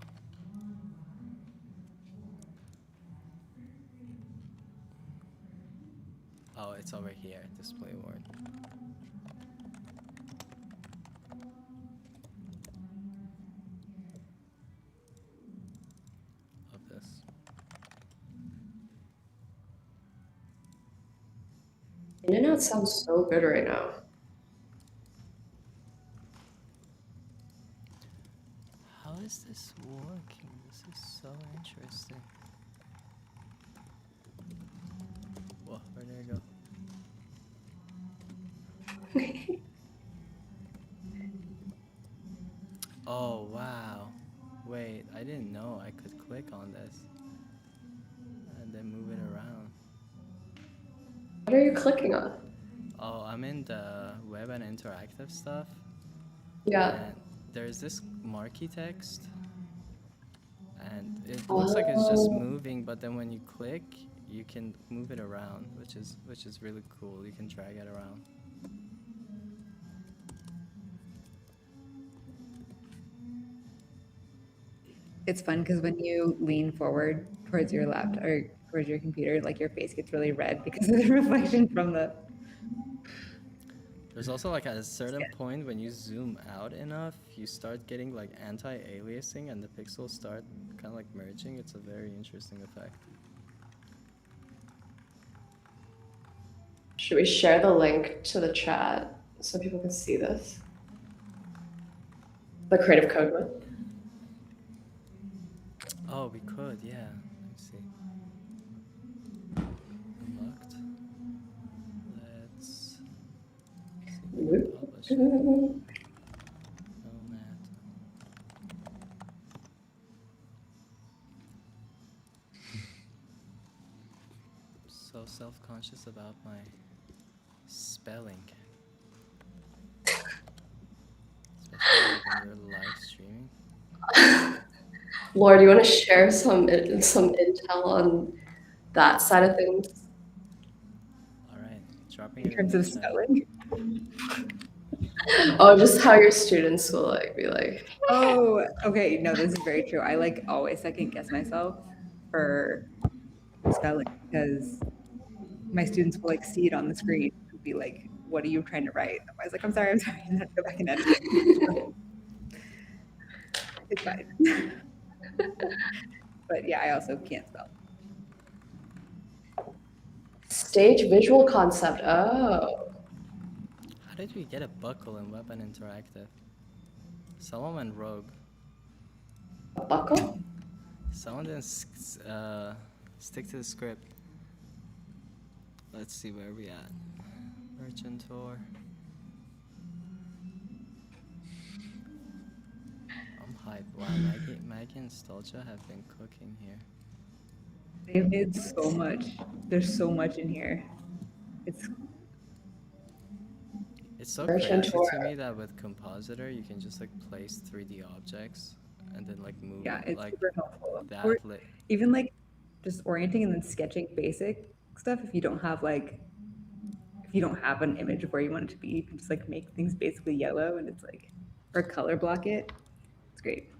A: Oh, it's over here. Display word. Of this.
B: In and out sounds so good right now.
A: How is this working? This is so interesting. Whoa, where did I go? Oh, wow. Wait, I didn't know I could click on this and then move it around.
B: What are you clicking on?
A: Oh, I'm in the web and interactive stuff.
B: Yeah.
A: And there's this marquee text. And it looks like it's just moving, but then when you click, you can move it around, which is really cool. You can drag it around.
C: It's fun because when you lean forward towards your laptop or towards your computer, like your face gets really red because of the reflection from the.
A: There's also like at a certain point when you zoom out enough, you start getting like anti-aliasing and the pixels start kind of like merging. It's a very interesting effect.
B: Should we share the link to the chat so people can see this? The Creative Code one.
A: Oh, we could, yeah. Let me see. Unlocked. Let's see if we can publish it. Nomad. So self-conscious about my spelling. Especially when we're live streaming.
B: Laura, do you want to share some intel on that side of things?
A: All right, dropping
C: In
A: it
C: terms
A: in
C: of
A: the chat.
C: spelling.
B: Oh, just how your students will like be like.
C: Oh, okay. No, this is very true. I like always second guess myself for spelling because my students will like see it on the screen and be like, "What are you trying to write?" I was like, "I'm sorry, and have to go back and edit it." It's fine. But yeah, I also can't spell.
B: Stage visual concept. Oh.
A: How did we get a buckle in Web and Interactive? Someone went rogue.
B: A buckle?
A: Someone didn't stick to the script. Let's see where we at. Merchantor. I'm hyped. Wow, Maggie and Stolcha have been cooking here.
C: They've made so much. There's so much in here. It's
A: so
B: Merchant
A: crazy
B: tour.
A: to me that with Compositor you can just like place 3D objects and then like move
C: yeah, it's
A: like
C: super helpful.
A: that.
C: Or even like just orienting and then sketching basic stuff if you don't have an image of where you want it to be, you can just like make things basically yellow and it's like, or color block it. It's great.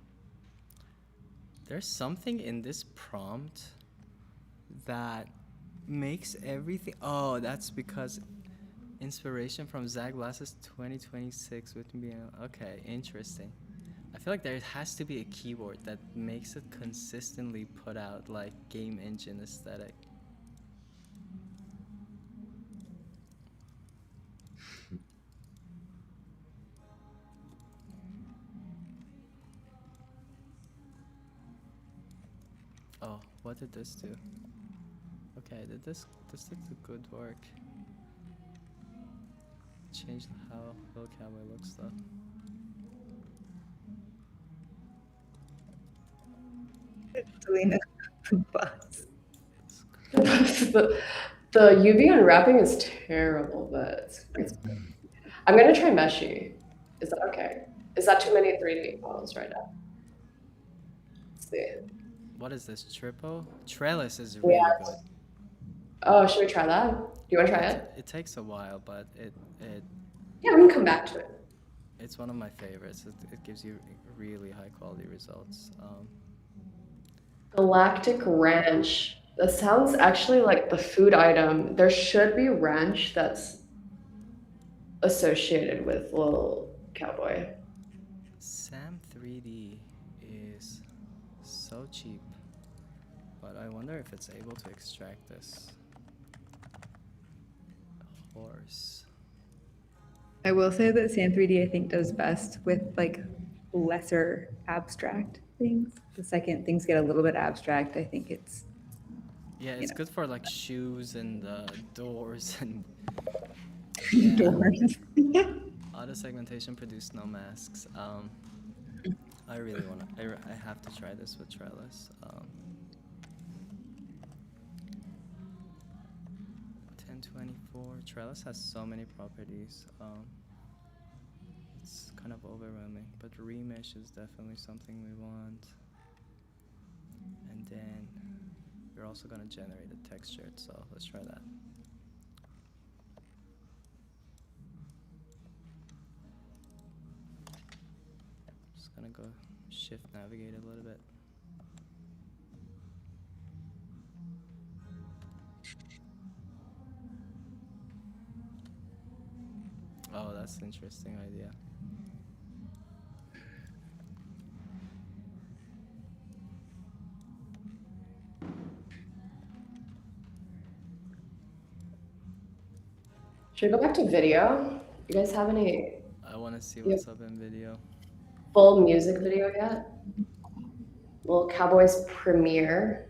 A: There's something in this prompt that makes everything. Oh, that's because inspiration from Zach Glass's 2026 with me. Okay, interesting. I feel like there has to be a keyword that makes it consistently put out like game engine aesthetic. Oh, what did this do? Okay, this did good work. Change how Little Cowboy looks though.
C: Dalena, boss.
B: the UV unwrapping is terrible, but it's good. I'm gonna try Meshy. Is that okay? Is that too many 3D models right now? Let's see.
A: What is this? Tripo? Trellis is really good.
B: Oh, should we try that? Do you want to try it?
A: It takes a while, but it
B: Yeah, I'm gonna come back to it.
A: it's one of my favorites. It gives you really high quality results.
B: Galactic Ranch. That sounds actually like the food item. There should be ranch that's associated with little cowboy.
A: Sam 3D is so cheap, but I wonder if it's able to extract this horse.
C: I will say that Sam 3D I think does best with like lesser abstract things. The second things get a little bit abstract, I think it's
A: Yeah, it's
C: know.
A: good for like shoes and doors and yeah.
C: doors.
A: Auto segmentation produced no masks. I really want to. I have to try this with Trellis. 1024. Trellis has so many properties. It's kind of overwhelming, but remesh is definitely something we want. And then we're also gonna generate a texture, so let's try that. Just gonna go shift navigate a little bit. Oh, that's an interesting idea.
B: Should we go back to video? You guys have any
A: I want to see
B: Yep.
A: what's up in video.
B: full music video yet? Little Cowboys premiere.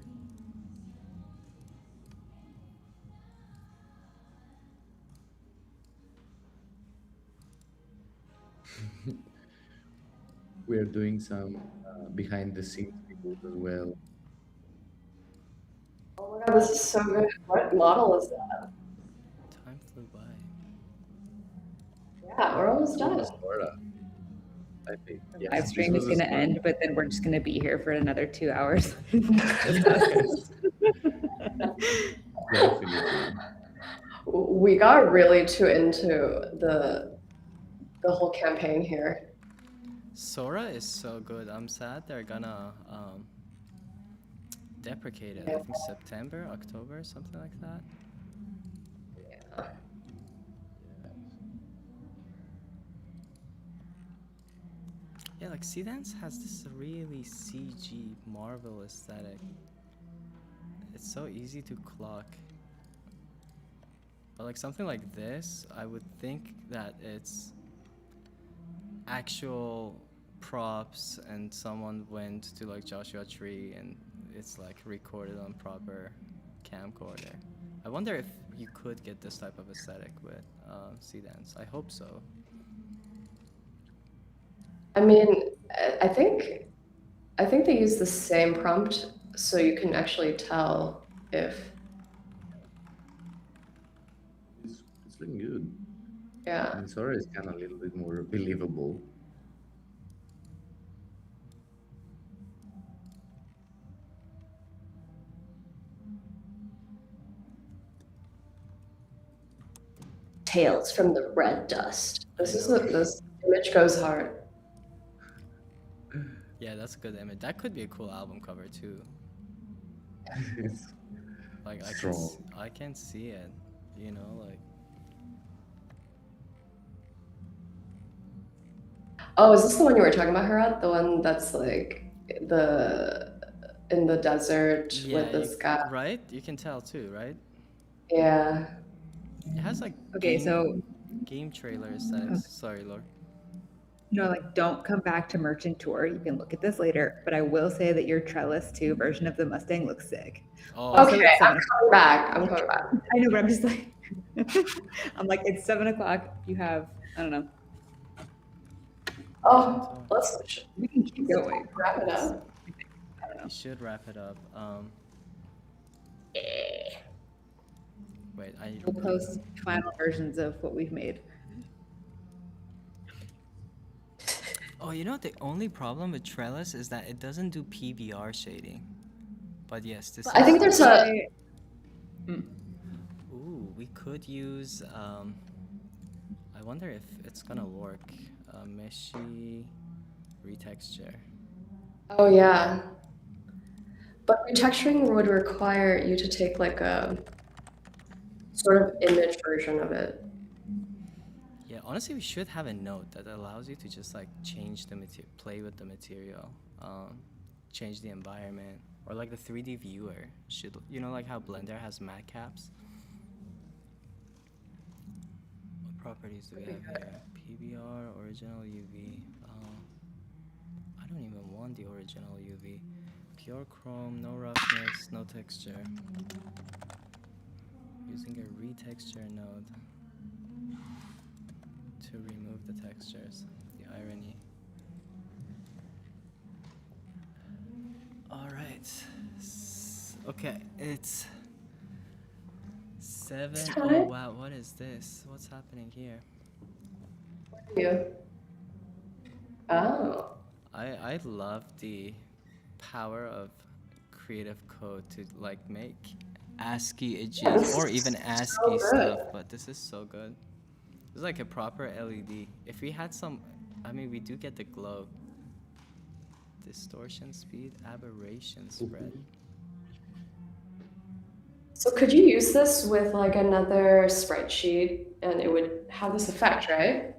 D: We're doing some behind the scenes videos as well.
B: Oh my god, this is so good. What model is that?
A: Time flew by.
B: Yeah, we're almost
D: That
B: done.
D: was Laura, I think. Yes,
C: Live
D: this
C: stream is
D: was
C: gonna
D: Laura.
C: end, but then we're just gonna be here for another 2 hours.
D: Definitely.
B: We got really too into the whole campaign here.
A: Sora is so good. I'm sad they're gonna deprecate it. I think September, October, something like that.
B: Yeah.
A: Yeah, like Seedance has this really CG Marvel aesthetic. It's so easy to clock. But like something like this, I would think that it's actual props and someone went to like Joshua Tree and it's like recorded on proper camcorder. I wonder if you could get this type of aesthetic with Seedance. I hope so.
B: I mean, I think they use the same prompt so you can actually tell if
D: It's looking good.
B: yeah.
D: And Sora is kind of a little bit more believable.
B: Tales from the red dust. This image goes hard.
A: Yeah, that's a good image. That could be a cool album cover too.
D: It's
A: Like
D: strong.
A: I can see it, you know, like
B: Oh, is this the one you were talking about, Hirad? The one that's like in the desert with this guy.
A: right? You can tell too, right?
B: Yeah.
A: It has like
C: Okay, so
A: game trailer aesthetics. Sorry, Lord.
C: no, like don't come back to Merchant Tour. You can look at this later, but I will say that your Trellis 2 version of the Mustang looks sick.
A: Oh,
C: Also,
B: Okay,
C: it's
B: I'm
C: 7
B: coming back. I'm coming back.
C: I know, but I'm just like, I'm like, it's 7 o'clock. You have, I don't know.
B: Oh,
C: We can keep going.
B: wrap it up.
C: I don't know.
A: you should wrap it up. Wait,
C: We'll post final versions of what we've made.
A: Oh, you know the only problem with Trellis is that it doesn't do PBR shading. But yes, this
B: I
A: is
B: think there's a
A: Ooh, we could use I wonder if it's gonna work. Meshy retexture.
B: oh yeah. But retexturing would require you to take like a sort of image version of it.
A: Yeah, honestly, we should have a node that allows you to just like change the material, play with the material, change the environment, or like the 3D viewer should, you know, like how Blender has matte caps. What properties do we have here? PBR, original UV. I don't even want the original UV. Pure chrome, no roughness, no texture. Using a retexture node to remove the textures. The irony. All right. Okay, it's 7. Oh
B: time.
A: wow, what is this? What's happening here?
B: You. Oh.
A: I love the power of creative code to like make ASCII
B: Yeah,
A: edges
B: this
A: or
B: is
A: even
B: so
A: ASCII
B: good.
A: stuff, but this is so good. It's like a proper LED. If we had some, I mean, we do get the glow. Distortion speed, aberration spread.
B: So could you use this with like another spreadsheet and it would have this effect, right?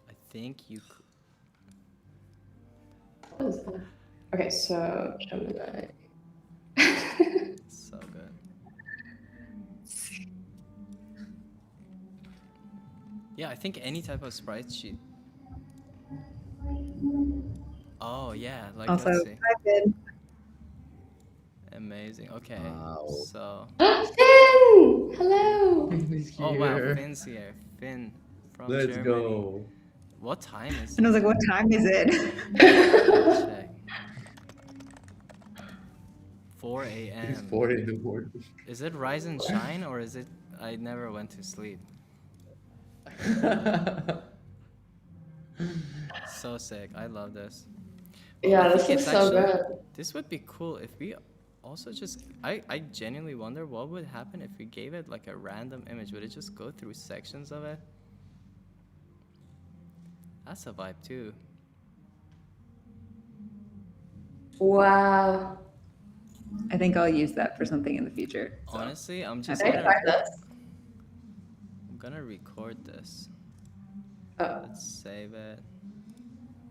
A: I think you could.
B: What is that? Okay, so Gemini.
A: So good. Yeah, I think any type of sprite sheet. Oh yeah, like
C: Also,
A: let's see.
C: hi, Finn.
A: Amazing. Okay,
D: Wow.
A: so.
B: Finn! Hello!
D: He's
A: Oh wow,
D: here.
A: Finn's here. Finn from
D: Let's
A: Germany.
D: go.
A: What time is
C: And I
A: it?
C: was like, what time is it?
A: Let's check. 4
D: It's
A: a.m.
D: 4 in the morning.
A: Is it Rise and Shine or is it I never went to sleep? So sick. I love this. Well,
B: Yeah,
A: I
B: this
A: think
B: is
A: it's
B: so
A: actually,
B: good.
A: this would be cool if we also just, I genuinely wonder what would happen if we gave it like a random image. Would it just go through sections of it? That's a vibe too.
B: Wow.
C: I think I'll use that for something in the future. So.
A: Honestly, I'm just
B: Can I try this?
A: I'm gonna record this.
B: Oh.
A: Let's save it.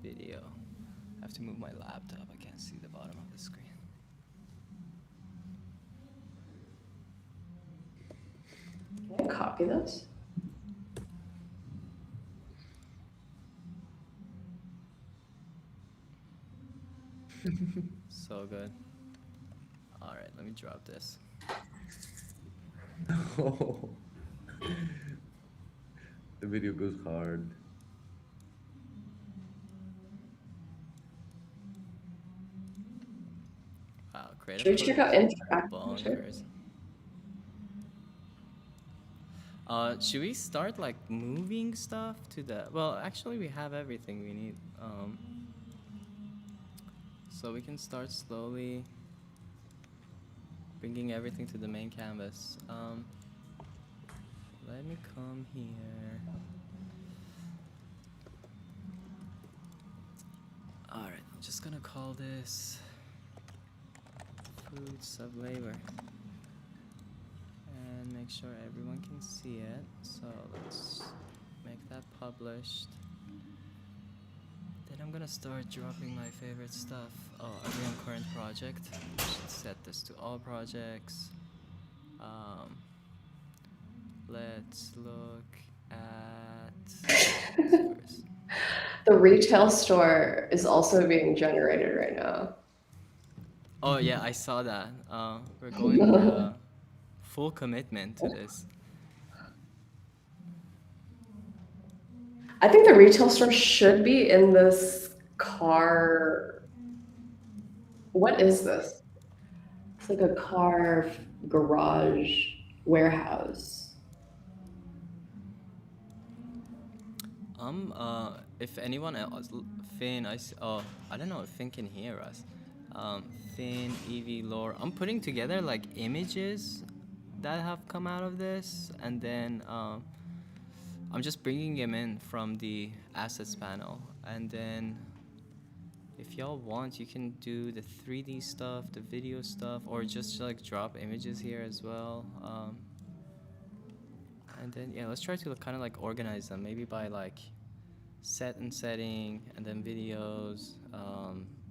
A: Video. I have to move my laptop. I can't see the bottom of the screen.
B: Can I copy this?
A: So good. All right, let me drop this.
D: Oh. The video goes hard.
A: Wow, creative
B: Should we
A: code
B: check out
A: is
B: interactive too?
A: bonkers. Should we start like moving stuff to the? Well, actually, we have everything we need. So we can start slowly bringing everything to the main canvas. Let me come here. All right, I'm just gonna call this fruits of labor. And make sure everyone can see it. So let's make that published. Then I'm gonna start dropping my favorite stuff. Oh, agree on current project. I should set this to all projects. Let's look at
B: The retail store is also being generated right now.
A: Oh yeah, I saw that. We're going full commitment to this.
B: I think the retail store should be in this car. What is this? It's like a car garage warehouse.
A: If anyone else, Finn, oh, I don't know if Finn can hear us. Finn, Evie, Lore. I'm putting together like images that have come out of this, and then I'm just bringing them in from the assets panel, and then if if y'all want, you can do the 3D stuff, the video stuff, or just like drop images here as well. And then yeah, let's try to kind of like organize them, maybe by like set and setting, and then videos,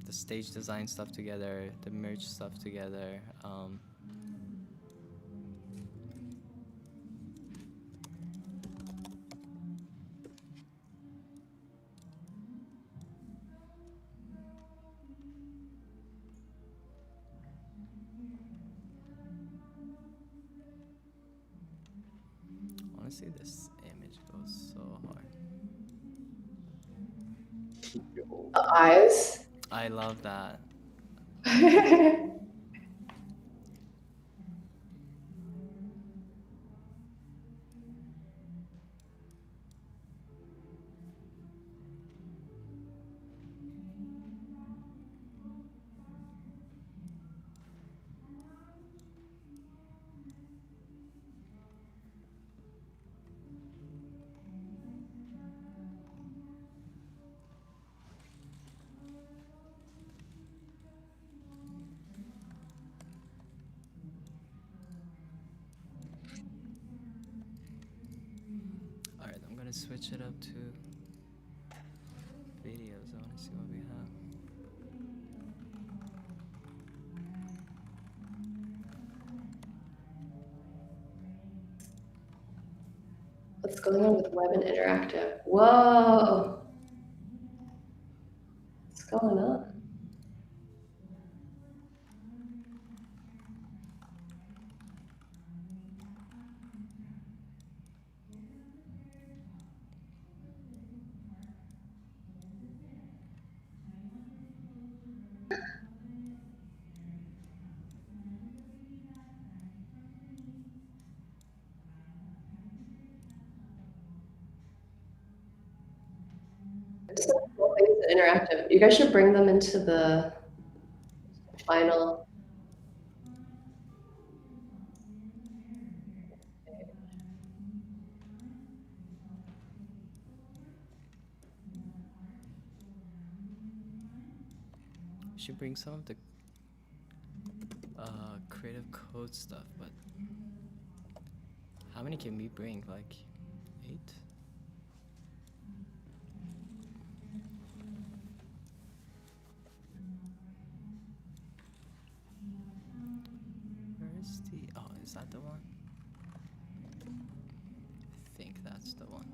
A: the stage design stuff together, the merch stuff together. Honestly, this image goes so hard.
B: The eyes.
A: I love that. Alright, I'm gonna switch it up to videos. I wanna see what we have.
B: What's going on with web and interactive? Whoa. What's going on? Just like cool things that interactive. You guys should bring them into the final.
A: We should bring some of the creative code stuff, but how many can we bring? Like 8? Where's the... Oh, is that the one? I think that's the one.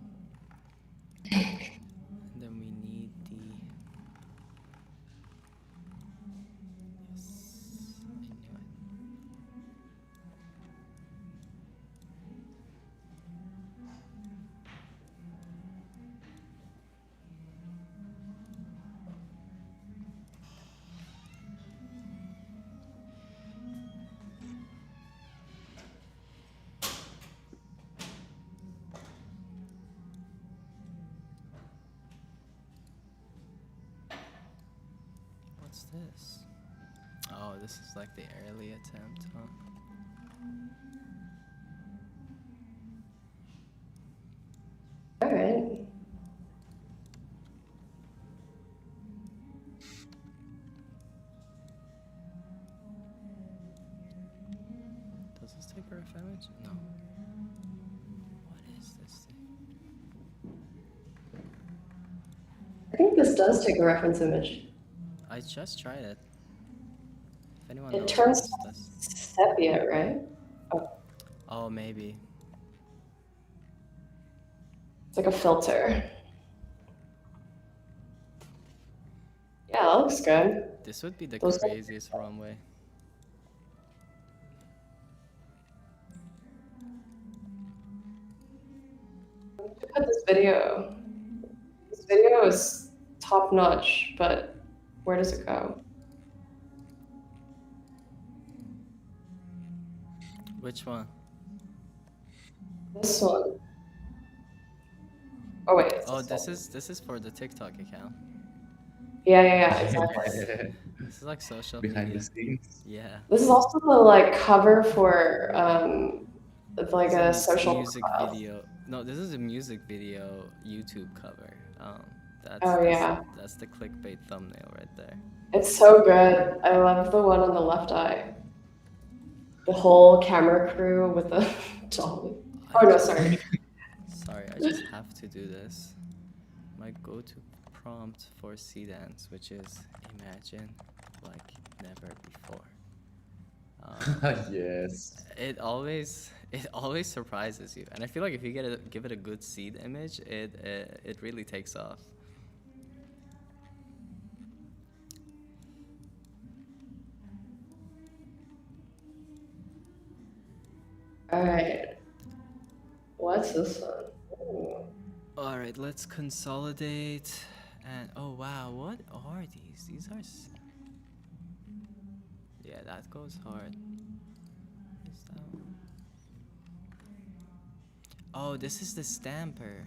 A: And then we need the... Yes, I knew it. What's this? Oh, this is like the early attempt, huh?
B: All right.
A: Does this take a rough image? No. What is this thing?
B: I think this does take a reference image.
A: I just tried it. If anyone
B: It
A: knows
B: turns
A: what this does.
B: sepia, right?
A: Oh, maybe.
B: It's like a filter. Yeah, that looks good.
A: This would be the
B: Those-
A: craziest runway.
B: Look at this video. This video is top notch, but where does it go?
A: Which one?
B: This one. Oh wait. it's
A: Oh,
B: this
A: this is for the TikTok account.
B: Yeah, exactly.
A: This is like social
D: Behind
A: media.
D: the scenes.
A: Yeah.
B: This is also the like cover for like
A: It's
B: a social
A: music
B: profile.
A: video. No, this is a music video YouTube cover. That's
B: Oh,
A: that's
B: yeah.
A: that's the clickbait thumbnail right there.
B: It's so good. I love the one on the left eye. The whole camera crew with the dolly. Oh, no, sorry.
A: Sorry, I just have to do this. My go-to prompt for sea dance, which is imagine like never before.
D: Yes.
A: It always surprises you, and I feel like if you give it a good seed image, it really takes off.
B: All right. What's this one? Ooh.
A: All right, let's consolidate. And oh wow, what are these? These are. Yeah, that goes hard. What's that one? Oh, this is the stamper.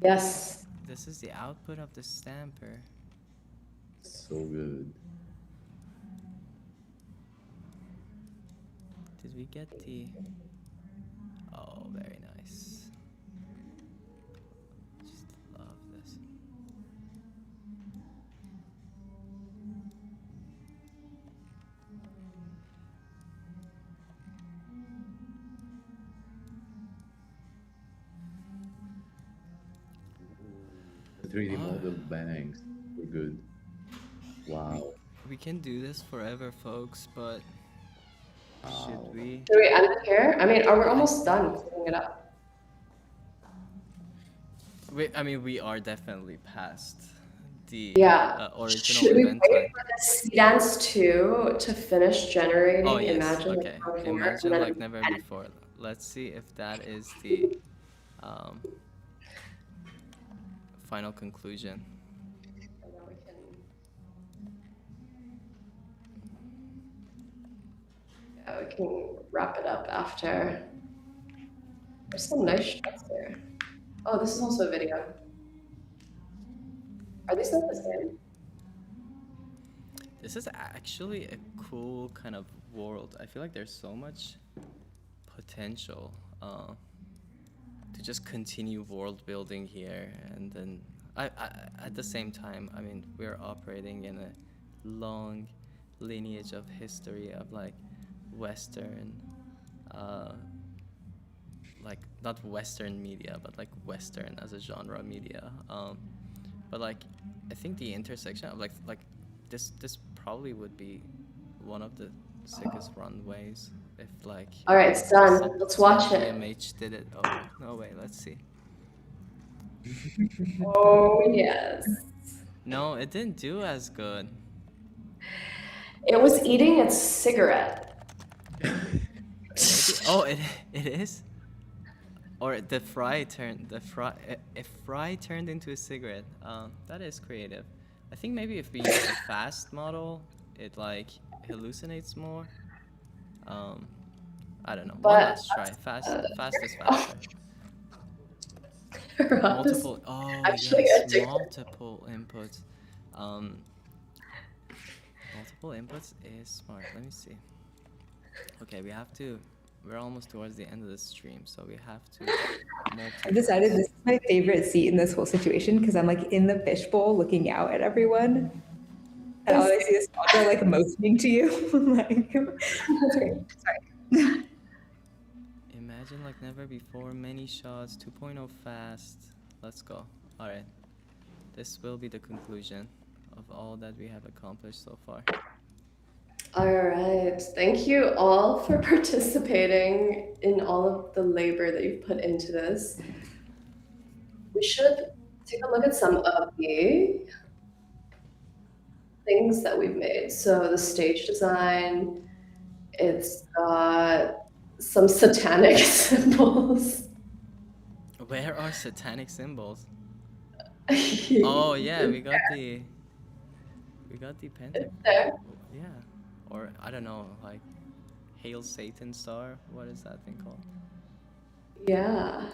B: Yes.
A: This is the output of the stamper.
D: So good.
A: Did we get the? Oh, very nice. Just love this.
D: The 3D
A: Ah.
D: model bangs. So good. Wow.
A: We can do this forever, folks, but
D: Wow.
A: should we?
B: Should we end it here? I mean, we're almost done cleaning it up.
A: I mean, we are definitely past the
B: Yeah.
A: original
B: Should we
A: event
B: wait
A: time.
B: for the Sea Dance 2 to finish generating
A: Oh yes,
B: Imagine
A: okay.
B: Like Never Before,
A: Imagine
B: and then
A: like never
B: edit?
A: before. Let's see if that is the final conclusion.
B: And then we can... Yeah, we can wrap it up after. There's some nice shots there. Oh, this is also a video. Are these not the same?
A: This is actually a cool kind of world. I feel like there's so much potential to just continue world building here, and then I at the same time, I mean, we're operating in a long lineage of history of like Western, like not Western media, but like Western as a genre media. But like, I think the intersection of like this probably would be one of the sickest runways if like.
B: All right, it's done. Let's watch
A: some
B: it.
A: GMH did it. Oh no way, let's see.
B: Oh, yes.
A: No, it didn't do as good.
B: It was eating its cigarette.
A: Maybe, oh, it is. Or the fry turned if fry turned into a cigarette. That is creative. I think maybe if we use a fast model, it like hallucinates more. I don't know. One
B: But
A: last try. Fast is faster. Multiple. Oh
B: actually
A: yes,
B: addicted.
A: multiple inputs. Multiple inputs is smart. Let me see. Okay, we're almost towards the end of the stream, so we have to.
C: I decided this is my favorite seat in this whole situation because I'm like in the fishbowl looking out at everyone. And all I see is Sandra like motioning to you. Like, sorry.
A: Imagine like never before, many shots, 2.0 fast. Let's go. All right. This will be the conclusion of all that we have accomplished so far.
B: All right. Thank you all for participating in all of the labor that you've put into this. We should take a look at some of the things that we've made. So the stage design, it's got some satanic symbols.
A: Where are satanic symbols? Oh yeah, we got the pentagram.
B: There.
A: Yeah, or I don't know, like Hail Satan Star. What is that thing called?
B: Yeah.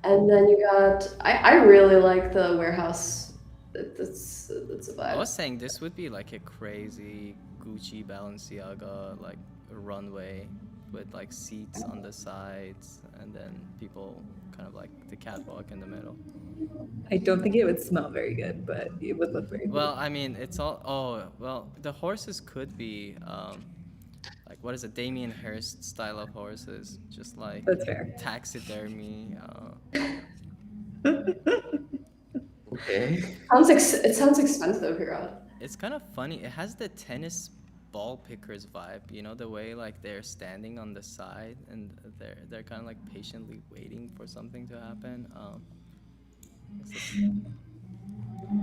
B: And then you got, I really like the warehouse. That's a
A: I
B: vibe.
A: was saying this would be like a crazy Gucci Balenciaga like runway with like seats on the sides, and then people kind of like the catwalk in the middle.
C: I don't think it would smell very good, but it would look very
A: Well,
C: cool.
A: I mean, it's all. Oh, well, the horses could be like what is it, Damien Hirst style of horses, just like
C: That's fair.
A: taxidermy.
D: Okay.
B: It sounds expensive, Hirad.
A: It's kind of funny. It has the tennis ball pickers vibe. You know, the way like they're standing on the side and they're kind of like patiently waiting for something to happen. It's just-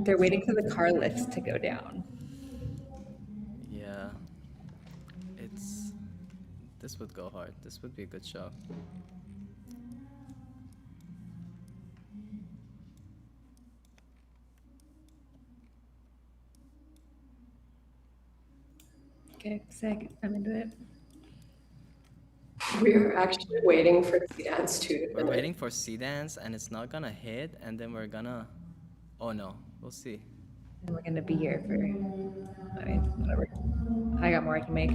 C: They're waiting for the car lifts to go down.
A: yeah, it's this would go hard. This would be a good show.
C: Okay, sick. I'm into it.
B: We are actually waiting for the dance to
A: We're waiting for Sea Dance, and it's not gonna hit, and then we're gonna. Oh no, we'll see.
C: And we're gonna be here for, I mean, whatever. I got more I can make.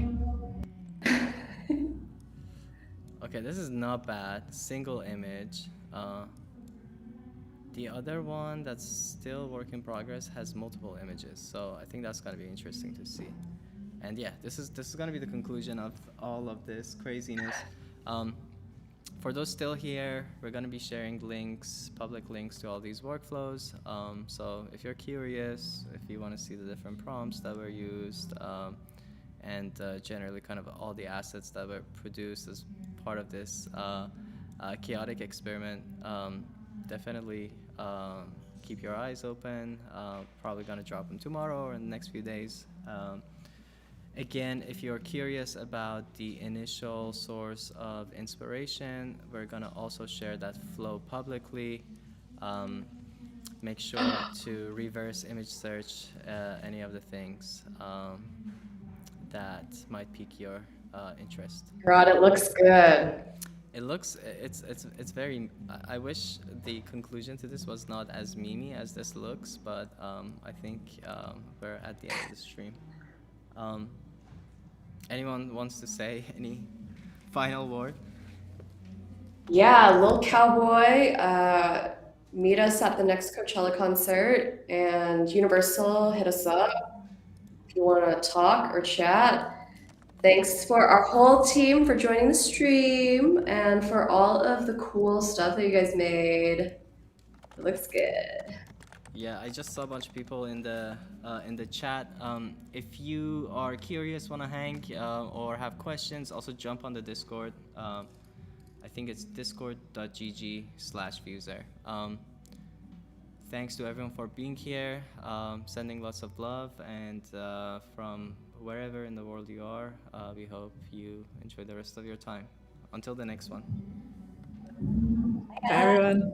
A: Okay, this is not bad. Single image. The other one that's still work in progress has multiple images, so I think that's gonna be interesting to see. And yeah, this is gonna be the conclusion of all of this craziness. For those still here, we're gonna be sharing links, public links to all these workflows. So if you're curious, if you want to see the different prompts that were used, and generally kind of all the assets that were produced as part of this chaotic experiment, definitely keep your eyes open. Probably gonna drop them tomorrow or in the next few days. Again, if you're curious about the initial source of inspiration, we're gonna also share that flow publicly. Make sure to reverse image search any of the things that might pique your interest.
B: Hirad, it looks good.
A: It looks, it's very, I wish the conclusion to this was not as memey as this looks, but I think we're at the end of the stream. Anyone wants to say any final word?
B: Yeah, Lil Cowboy, meet us at the next Coachella concert, and Universal, hit us up if you want to talk or chat. Thanks for our whole team for joining the stream and for all of the cool stuff that you guys made. It looks good.
A: Yeah, I just saw a bunch of people in the chat. If you are curious, want to hang, or have questions, also jump on the Discord. I think it's discord.gg/fuser. Thanks to everyone for being here, sending lots of love, and from wherever in the world you are, we hope you enjoy the rest of your time. Until the next one.
C: Bye, everyone.